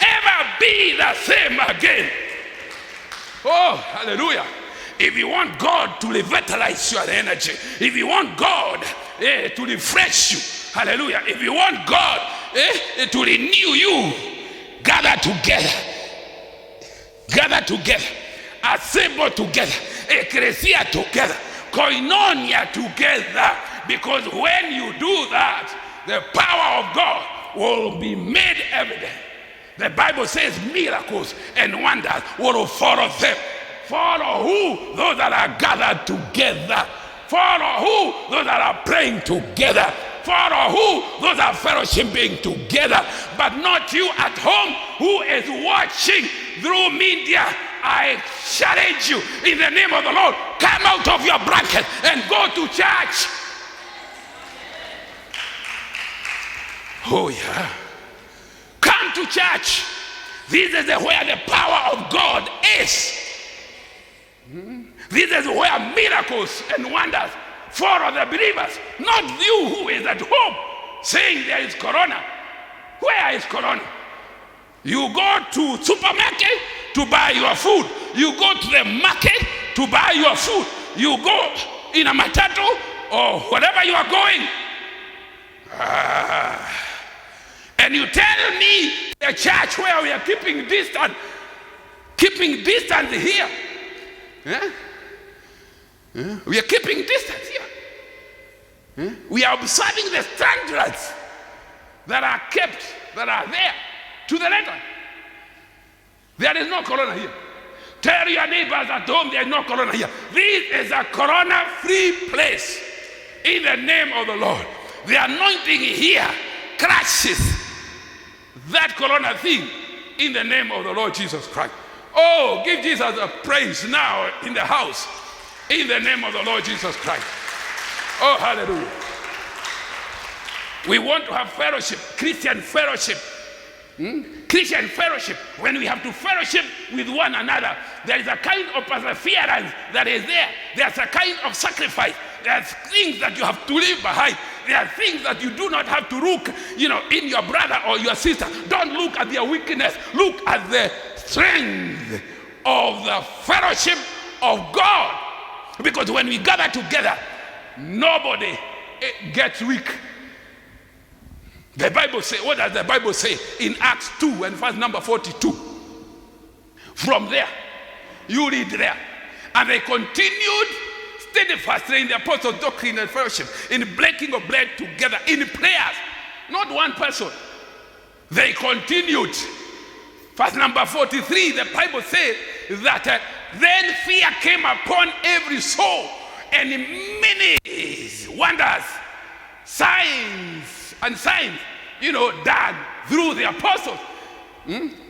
ever be the same again. Oh, hallelujah. If you want God to revitalize your energy, if you want God to refresh you, hallelujah, if you want God to renew you, gather together, assemble together, ecclesia together, koinonia together, because when you do that, the power of God will be made evident. The Bible says miracles and wonders will follow them. Follow who? Those that are gathered together. Follow who? Those that are praying together. Follow who? Those that are fellowshipping together. But not you at home who is watching through media. I challenge you in the name of the Lord. Come out of your blanket and go to church. Oh yeah. Come to church. This is where the power of God is. This is where miracles and wonders follow the believers. Not you who is at home saying there is corona. Where is corona? You go to supermarket to buy your food. You go to the market to buy your food. You go in a matatu or whatever you are going. And you tell me the church where we are keeping distance here. Yeah? Yeah? We are keeping distance here. Yeah? We are observing the standards that are kept, that are there to the letter. There is no corona here. Tell your neighbors at home there is no corona here. This is a corona-free place in the name of the Lord. The anointing here crashes that corona thing in the name of the Lord Jesus Christ. Oh, give Jesus a praise now in the house in the name of the Lord Jesus Christ. Oh, hallelujah. We want to have fellowship, Christian fellowship. Christian fellowship. When we have to fellowship with one another, there is a kind of perseverance that is there. There's a kind of sacrifice. There's things that you have to leave behind. There are things that you do not have to look, in your brother or your sister. Don't look at their weakness. Look at the strength of the fellowship of God. Because when we gather together, nobody gets weak. The Bible says, what does the Bible say in Acts 2 and verse number 42? From there, you read there. And they continued steadfastly in the apostles' doctrine and fellowship, in breaking of bread together, in prayers. Not one person. They continued. Verse number 43, the Bible says that then fear came upon every soul, and many wonders, signs, done through the apostles.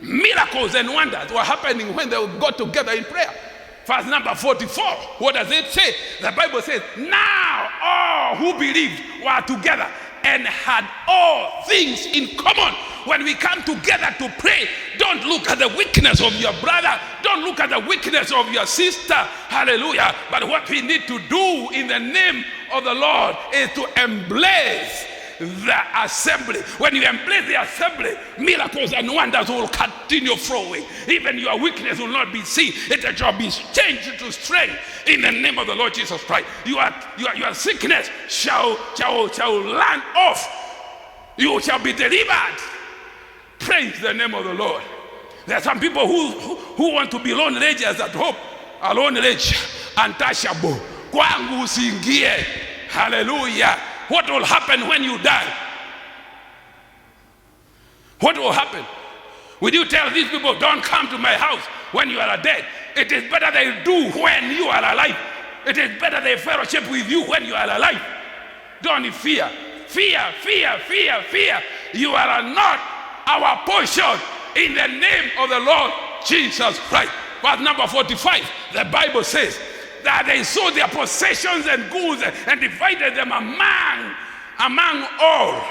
Miracles and wonders were happening when they got together in prayer. Verse number 44, what does it say? The Bible says, now all who believed were together and had all things in common. When we come together to pray, don't look at the weakness of your brother. Don't look at the weakness of your sister. Hallelujah. But what we need to do in the name of the Lord is to embrace the assembly. When you embrace the assembly, miracles and wonders will continue flowing. Even your weakness will not be seen. It shall be changed to strength in the name of the Lord Jesus Christ. Your sickness shall land off. You shall be delivered. Praise the name of the Lord. There are some people who want to be lone rangers at hope. A lone ranger, untouchable. Kwangu usiingie. Hallelujah. What will happen when you die? What will happen? Will you tell these people, don't come to my house when you are dead? It is better they do when you are alive. It is better they fellowship with you when you are alive. Don't fear. Fear. You are not our portion in the name of the Lord Jesus Christ. Verse number 45, the Bible says that they sold their possessions and goods and divided them among all.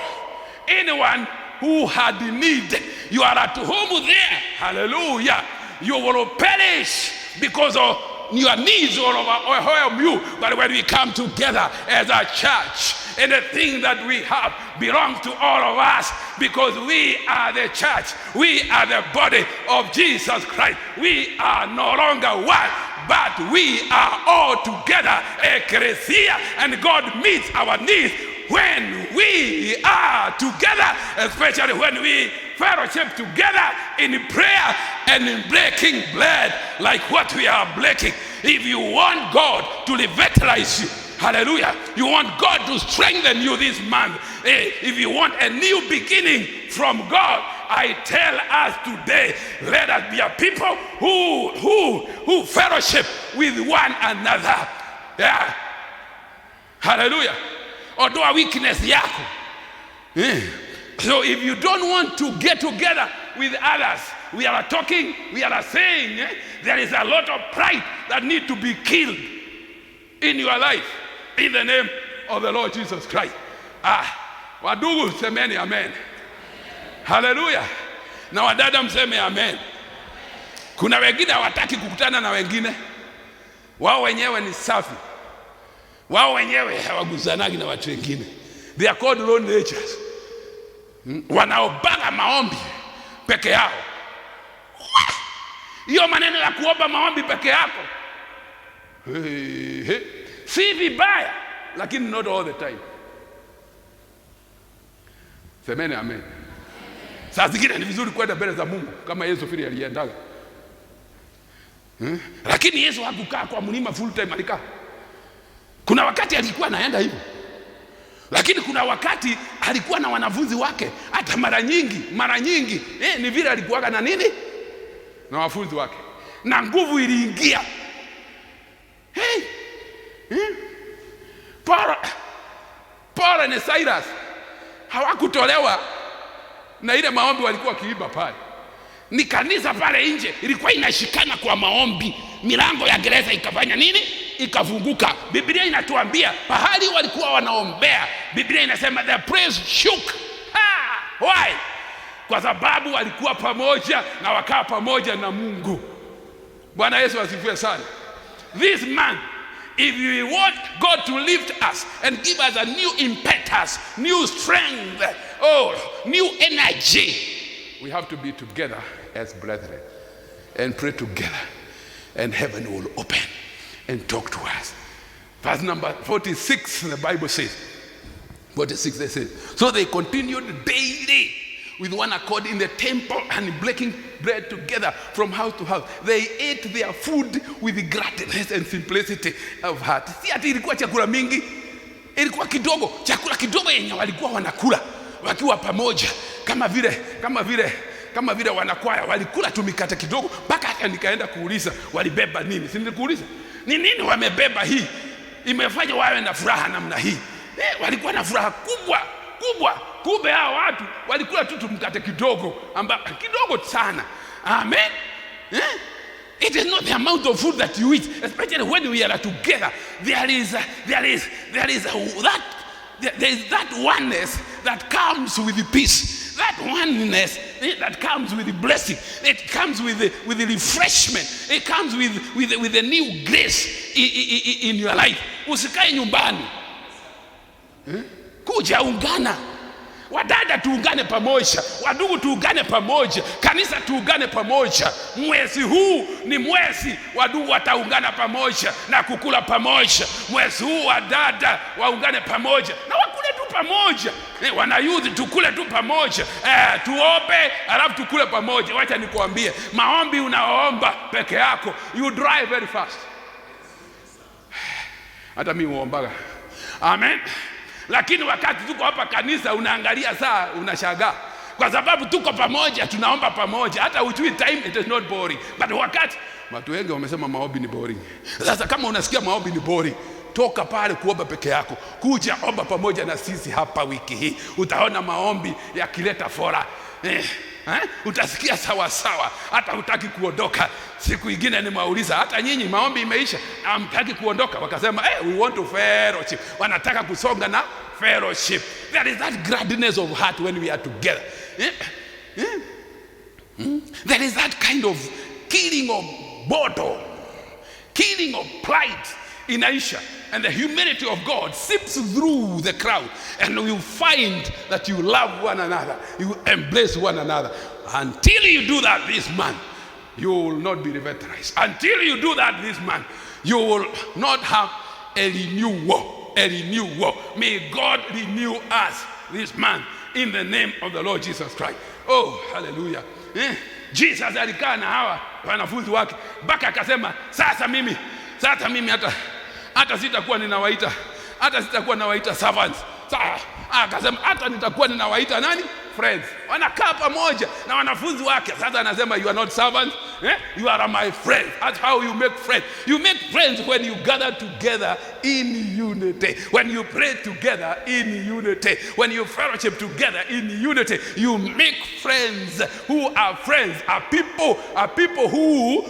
Anyone who had need, you are at home there. Hallelujah. You will perish because of your needs will overwhelm you. But when we come together as a church, anything that we have belongs to all of us, because we are the church. We are the body of Jesus Christ. We are no longer one, but we are all together, ecclesia, and God meets our needs when we are together, especially when we fellowship together in prayer and in breaking bread like what we are breaking. If you want God to revitalize you, hallelujah, you want God to strengthen you this month, if you want a new beginning from God, I tell us today, let us be a people who fellowship with one another. Yeah. Hallelujah. Ondoa weakness yako. So if you don't want to get together with others, we are saying there is a lot of pride that need to be killed in your life in the name of the Lord Jesus Christ. Wadugu semeni amen. Hallelujah. Na wadada mseme amen. Kuna wengine hawataki kukutana na wengine. Wao wenyewe ni safi. Wao wenyewe hawaguzanagi na watu wengine. They are called lone rangers. Wanaobaga maombi peke yao. Hiyo maneno ya kuomba maombi peke yako, si vibaya, lakini not all the time. Semeni amen. Saa zingine ni vizuri kwenda mbele za Mungu kama Yesu vile aliendaga. Lakini Yesu hakukaa kwa mlima full time, alikaa. Kuna wakati alikuwa anaenda hivyo. Lakini kuna wakati alikuwa na wanafunzi wake, hata mara nyingi ni vile alikuwa na nini? Na wanafunzi wake. Na nguvu iliingia. Paul na Silas hawakutolewa na ile maombi walikuwa kiimba pale. Ni kanisa pale nje ilikuwa inashikana kwa maombi. Milango ya gereza ikafanya nini? Ikafunguka. Biblia inatuambia pahali walikuwa wanaombea, Biblia inasema the praise shook. Why? Kwa sababu walikuwa pamoja na wakaa pamoja na Mungu. Bwana Yesu asifiwe sana. This month, if we want God to lift us and give us a new impetus, new strength, new energy, we have to be together as brethren and pray together, and heaven will open. and talk to us. Verse number 46, the Bible says, 46, they say, so they continued daily with one accord in the temple and breaking bread together from house to house. They ate their food with gladness and simplicity of heart. Si ati ilikuwa chakula mingi, ilikuwa kidogo, chakula kidogo yenye walikuwa wanakula wakiwa pamoja, kama vile wanakwaya walikula tu mikate kidogo, mpaka hata nikaenda kuuliza walibeba nini. Si nilikuuliza ni nini wamebeba hii imefanya wawe na furaha namna hii? Walikuwa na furaha kubwa. Kumbe hao watu walikula tu mkate kidogo sana. Amen. It is not the amount of food that you eat, especially when we are together. There is that oneness that comes with the peace. That oneness that comes with the blessing. It comes with the refreshment. It comes with the new grace in your life. Usikae nyumbani. Kuja ungana. Wadada tuungane pamoja, wadugu tuungane pamoja, kanisa tuungane pamoja. Mwezi huu ni mwezi wadugu wataungana pamoja na kukula pamoja. Mwezi huu wadada waungane pamoja na wakule tu pamoja. Wanayuthi tukule tu pamoja. Tuombe alafu tukule pamoja. Wacha nikuambie, maombi unaomba peke yako, you drive very fast. Hata mimi huombaga. Amen. Lakini wakati tuko hapa kanisa unaangalia saa unashangaa, kwa sababu tuko pamoja, tunaomba pamoja. Hata ujui time, it is not boring. But wakati watu wengi wamesema maombi ni boring. Sasa kama unasikia maombi ni boring, toka pale kuomba peke yako, kuja omba pamoja na sisi hapa wiki hii. Utaona maombi yakileta fora. Utasikia sawa, hata hutaki kuondoka. Siku ingine nimewauliza, hata nyinyi maombi imeisha hamtaki kuondoka? Wakasema we want to fellowship. Wanataka kusonga na fellowship. There is that gladness of heart when we are together. There is that kind of killing of boredom, killing of pride inaisha, and the humility of God seeps through the crowd, and you find that you love one another, you embrace one another. Until you do that this month, you will not be revitalized. Until you do that this month, you will not have a renewal. May God renew us this month in the name of the Lord Jesus Christ. Oh, hallelujah. Jesus alikaa na hawa wanafunzi wake mpaka akasema, sasa mimi hata sitakuwa ninawaita servants. Akasema hata nitakuwa ninawaita nani? Friends. Wanakaa pamoja na wanafunzi wake. Sasa anasema you are not servants, you are my friends. That's how you make friends. You make friends when you gather together in unity. When you pray together in unity. When you fellowship together in unity. You make friends who are friends. Are people who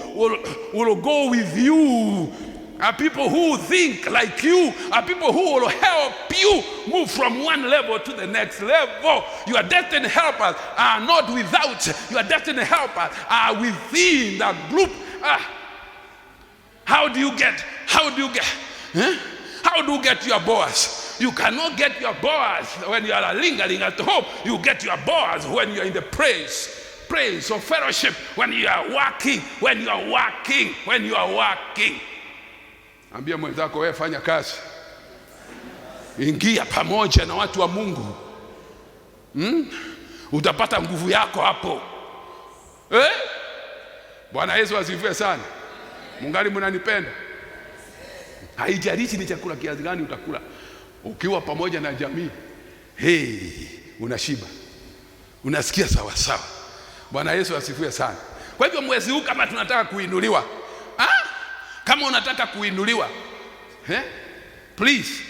will go with you. Are people who think like you. Are people who will help you move from one level to the next level. Your destiny helpers are not without. Your destiny helpers are within that group. How do you get your boss? You cannot get your boss when you are lingering at home. You get your boss when you are in the praise of fellowship, when you are working. Ambia mwenzako, wewe fanya kazi, ingia pamoja na watu wa Mungu. Utapata nguvu yako hapo. Bwana Yesu asifiwe sana. Mungali mnanipenda? Haijalishi ni chakula kiasi gani utakula, ukiwa pamoja na jamii, unashiba, unasikia sawa. Bwana Yesu asifiwe sana. Kwa hivyo mwezi huu kama tunataka kuinuliwa, kama unataka kuinuliwa, please,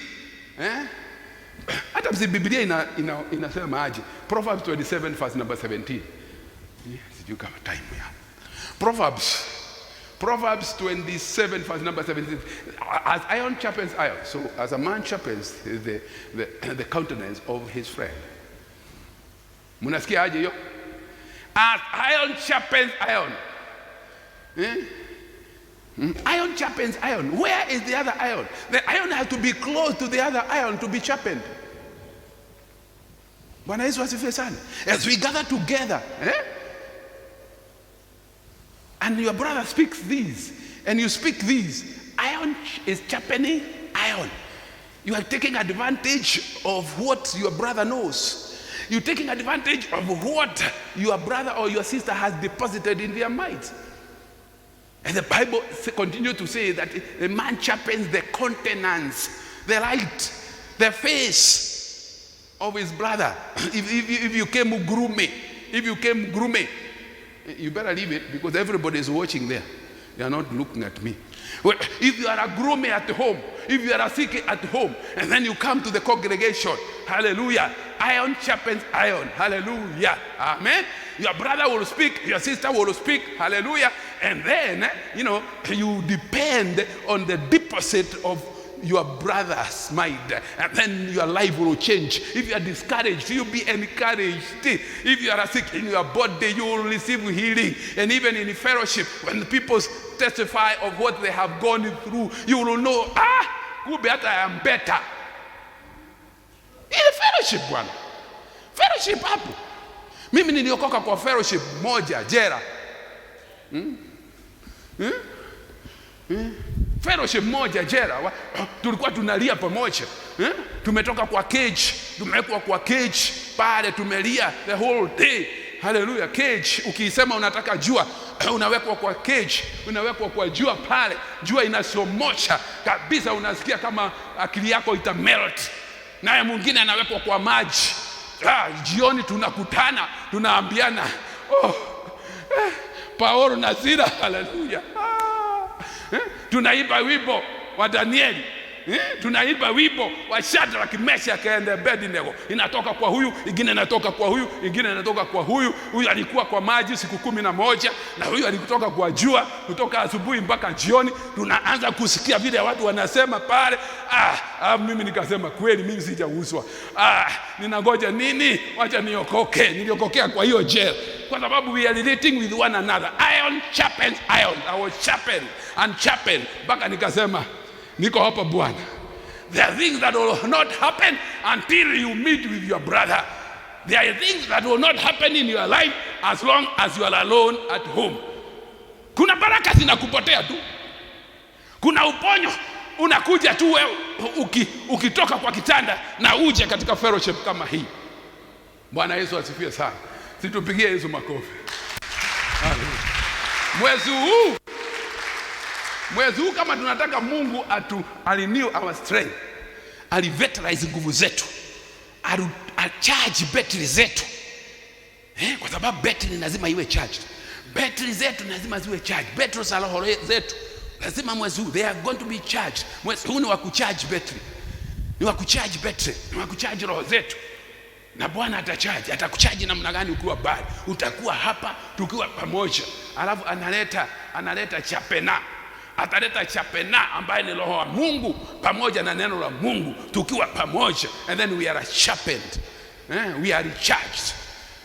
hata Biblia inasema aje? Proverbs 27 verse number 17. Sijui kama time ya Proverbs 27 verse number 17. As iron sharpens iron, so as a man sharpens the countenance of his friend. Munasikia aje hiyo? As iron sharpens iron. Iron sharpens iron. Where is the other iron? The iron has to be close to the other iron to be sharpened. Bwana Yesu asifiwe sana. As we gather together, and your brother speaks these, and you speak these, iron iron is sharpening iron. You are taking advantage of what your brother knows. You're taking advantage of what your brother or your sister has deposited in their minds. And the Bible continues to say that a man sharpens the countenance, the light, the face of his brother. If you came groomy, you better leave it, because everybody is watching there. They are not looking at me. Well, if you are a groomy at home, if you are a sick at home, and then you come to the congregation, hallelujah, iron sharpens iron, hallelujah, amen. Your brother will speak, your sister will speak, hallelujah, and then, you depend on the deposit of your brother's mind, and then your life will change. If you are discouraged, you'll be encouraged. If you are sick in your body, you will receive healing. And even in fellowship, when people testify of what they have gone through, you will know, I am better. In fellowship, bwana. Fellowship hapo. Mimi niliokoka kwa fellowship moja, jera. Fellowship moja, jera. Tulikuwa tunalia pamoja. Tumetoka kwa cage, tumewekwa kwa cage pale, tumelia the whole day. Hallelujah. Cage, ukisema unataka jua, unawekwa kwa cage, unawekwa kwa jua pale, jua inasomosha kabisa, unasikia kama akili yako itamelt. Naye mwingine anawekwa kwa maji. Jioni tunakutana, tunaambiana, Paulo na Sila, hallelujah. Tunaimba wimbo wa Danieli. Tunaimba wimbo wa Shadrach, Meshach and Abednego. Inatoka kwa huyu, ingine inatoka kwa huyu, ingine inatoka kwa huyu. Huyu alikuwa kwa maji siku 11, na huyu alikutoka kwa jua, kutoka asubuhi mpaka jioni. Tunaanza kusikia vile watu wanasema pale. Mimi nikasema kweli mimi sijauswa. Ninangoja nini? Wacha niokoke. Niliokokea kwa hiyo jail, kwa sababu we are relating with one another. Iron sharpens iron. I was sharpened and sharpened. Mpaka nikasema, niko hapa Bwana. There are things that will not happen until you meet with your brother. There are things that will not happen in your life as long as you are alone at home. Kuna baraka zinakupotea tu. Kuna uponyo unakuja tu wewe ukitoka kwa kitanda na uje katika fellowship kama hii. Bwana Yesu asifiwe sana. Situpigie Yesu makofi. Mwezi huu kama tunataka Mungu renew our strength, alivitalize nguvu zetu, charge battery zetu. Kwa sababu battery lazima iwe charged. Battery zetu lazima ziwe charged. Battery za roho zetu lazima mwezi huu they are going to be charged. Mwezi huu ni wa kucharge battery. Ni wa kucharge battery, ni wa kucharge roho zetu. Na Bwana atacharge. Atakucharge namna gani ukiwa bali? Utakuwa hapa tukiwa pamoja. Alafu analeta chapena. Ataleta chapena ambaye ni roho wa Mungu pamoja na neno la Mungu, tukiwa pamoja, and then we are sharpened. We are recharged.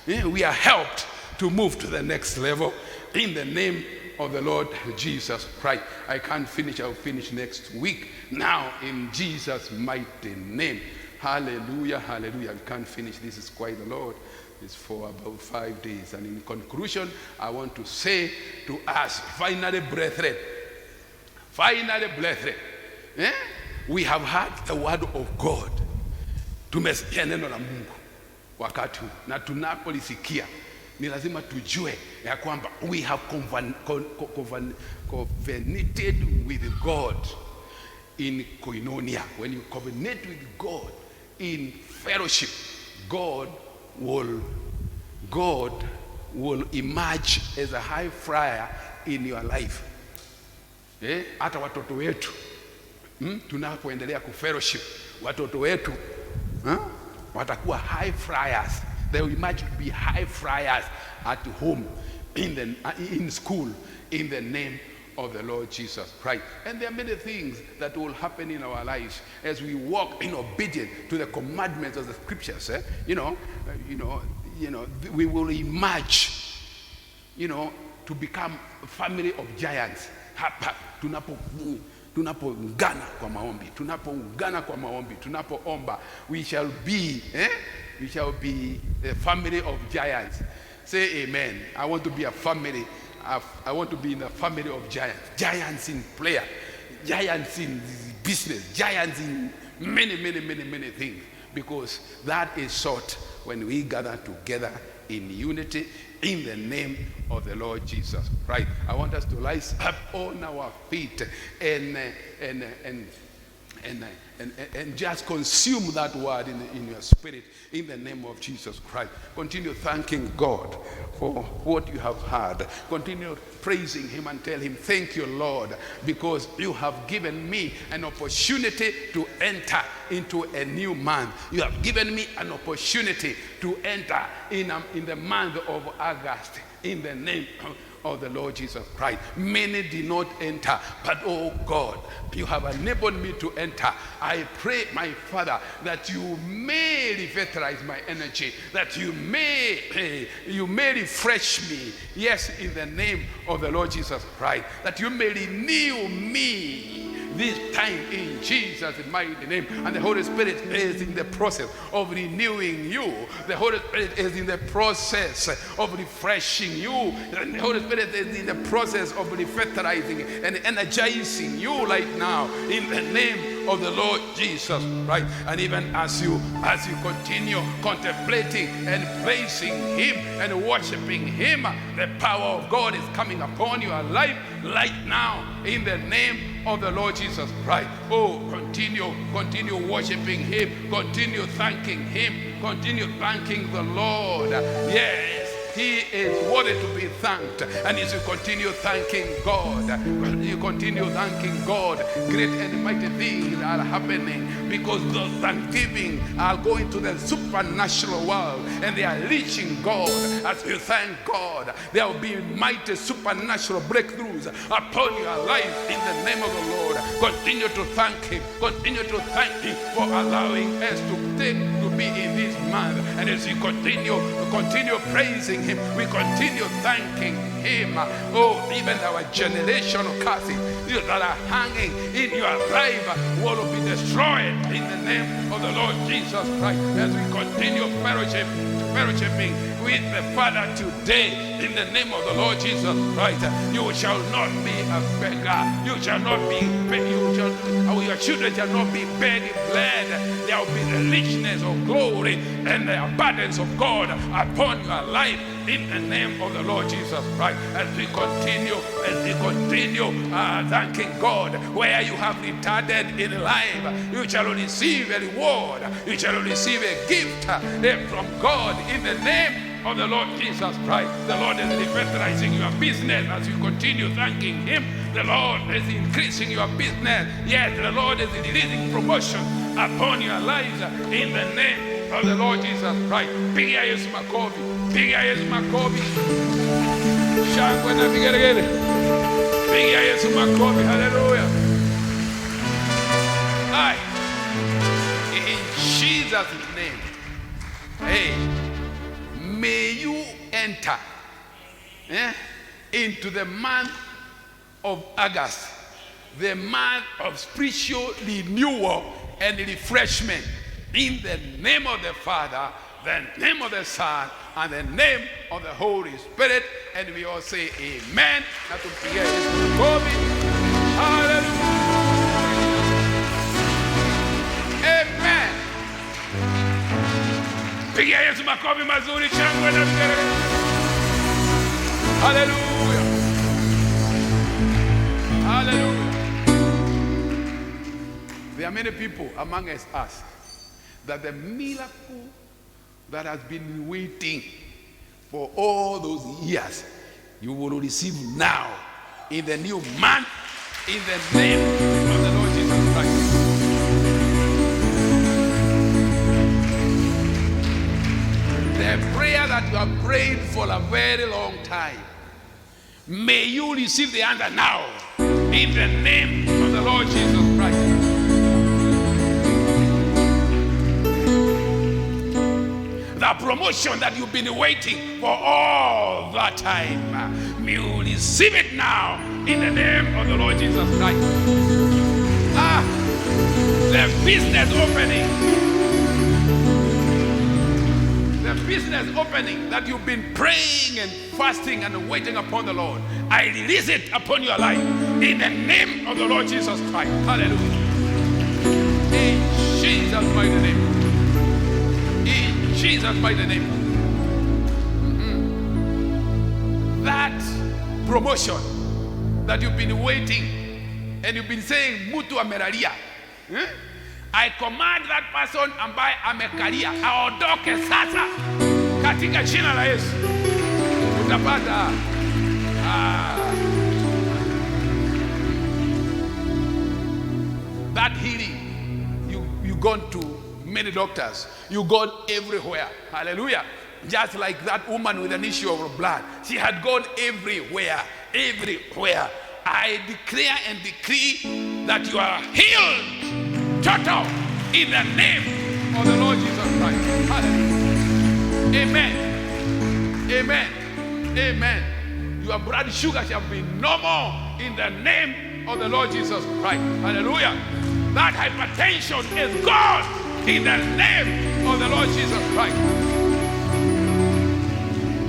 We are helped to move to the next level in the name of the Lord Jesus Christ. I can't finish. I'll finish next week. Now in Jesus' mighty name. Hallelujah, hallelujah. We can't finish. This is quite a lot. It's for about 5 days. And in conclusion, I want to say to us, finally, brethren, we have heard the word of God. Tumesikia neno la Mungu wakati huu, na tunapolisikia ni lazima tujue ya kwamba we have covenanted with God in koinonia. When you covenant with God in fellowship, God will emerge as a high flyer in your life. Hata watoto wetu tunapoendelea kufellowship, watoto wetu watakuwa high flyers. They will emerge to be high flyers at home, in school, in the name of the Lord Jesus Christ. And there are many things that will happen in our lives as we walk in obedience to the commandments of the scriptures. We will emerge, to become a family of giants. Hapa tunapoungana kwa maombi, tunapoomba, we shall be a family of giants. Say amen. I want to be a family. I want to be in the family of giants. Giants in prayer, giants in business, giants in many things, because that is sought when we gather together in unity in the name of the Lord Jesus Christ. I want us to rise up on our feet and just consume that word in your spirit in the name of Jesus Christ. Continue thanking God for what you have heard. Continue praising him and tell him, thank you, Lord, because you have given me an opportunity to enter into a new month. You have given me an opportunity to enter in the month of August in the name of the Lord Jesus Christ. Many did not enter, but oh God, you have enabled me to enter. I pray, my Father, that you may revitalize my energy, that you may refresh me. Yes, in the name of the Lord Jesus Christ, that you may renew me this time in Jesus' mighty name. And the Holy Spirit is in the process of renewing you. The Holy Spirit is in the process of refreshing you. And the Holy Spirit is in the process of revitalizing and energizing you right now in the name of the Lord Jesus Christ. And even as you continue contemplating and praising him and worshiping him, the power of God is coming upon your life right now in the name of the Lord Jesus Christ. Oh, continue worshiping him, continue thanking him, continue thanking the Lord. Yes, he is worthy to be thanked. And as you continue thanking God, you continue thanking God, great and mighty things are happening, because those thanksgiving are going to the supernatural world and they are reaching God. As you thank God, there will be mighty supernatural breakthroughs upon your life in the name of the Lord. Continue to thank him. Continue to thank him for allowing us to be in this month. And as you continue praising him, we continue thanking him. Oh, even our generational curses that are hanging in your life will be destroyed in the name of the Lord Jesus Christ. As we continue fellowshipping with the Father today in the name of the Lord Jesus Christ, you shall not be a beggar. You shall not be your children shall not be begging bread. There will be the richness of glory and the abundance of God upon your life in the name of the Lord Jesus Christ. As we continue thanking God, where you have retarded in life, you shall receive a reward. You shall receive a gift from God in the name of the Lord Jesus Christ. The Lord is revitalizing your business as you continue thanking him. The Lord is increasing your business. Yes, the Lord is releasing promotion upon your lives in the name of the Lord Jesus Christ. Pigia Yesu makofi. Pigia Yesu makofi. Shangwe na vigeregere. Pigia Yesu makofi. Hallelujah. In Jesus' name. Hey, may you enter into the month of August, the month of spiritual renewal and refreshment, in the name of the Father, the name of the Son, and the name of the Holy Spirit. And we all say amen. Hallelujah. Amen. Pigia Yesu makofi mazuri, shangwe na vigelegele. Hallelujah. Hallelujah. There are many people among us that the miracle that has been waiting for all those years, you will receive now in the new month, in the name of the Lord Jesus Christ. The prayer that you have prayed for a very long time, may you receive the answer now in the name of the Lord Jesus Christ. The promotion that you've been waiting for all that time, you receive it now in the name of the Lord Jesus Christ. The business opening. The a business opening that you've been praying and fasting and waiting upon the Lord, I release it upon your life in the name of the Lord Jesus Christ. Hallelujah. In Jesus' mighty name. In Jesus' mighty name. That promotion that you've been waiting and you've been saying mutu ameralia, I command that person ambaye amekalia aondoke sasa katika jina la Yesu. Utapata that healing. You gone to many doctors, you gone everywhere. Hallelujah. Just like that woman with an issue of blood, she had gone everywhere. I declare and decree that you are healed total in the name of the Lord Jesus Christ. Hallelujah. Amen. Amen. Amen. Your blood sugar shall be normal in the name of the Lord Jesus Christ. Hallelujah. That hypertension is gone in the name of the Lord Jesus Christ.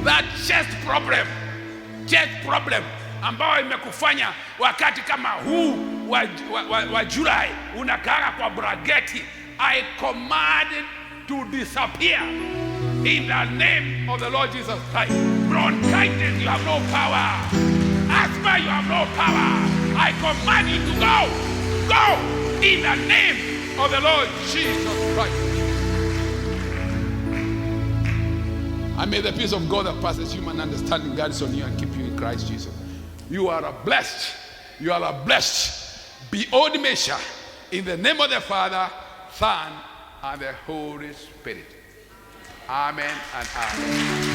That chest problem ambayo imekufanya wakati kama huu wa Julai unakaa kwa brageti, I command it to disappear in the name of the Lord Jesus Christ. Bronchitis, you have no power. Asthma, you have no power. I command you to go in the name of the Lord Jesus Christ. And may the peace of God that passes human understanding guide on you and keep you in Christ Jesus. You are blessed. You are blessed beyond measure in the name of the Father, Son, and the Holy Spirit. Amen and amen.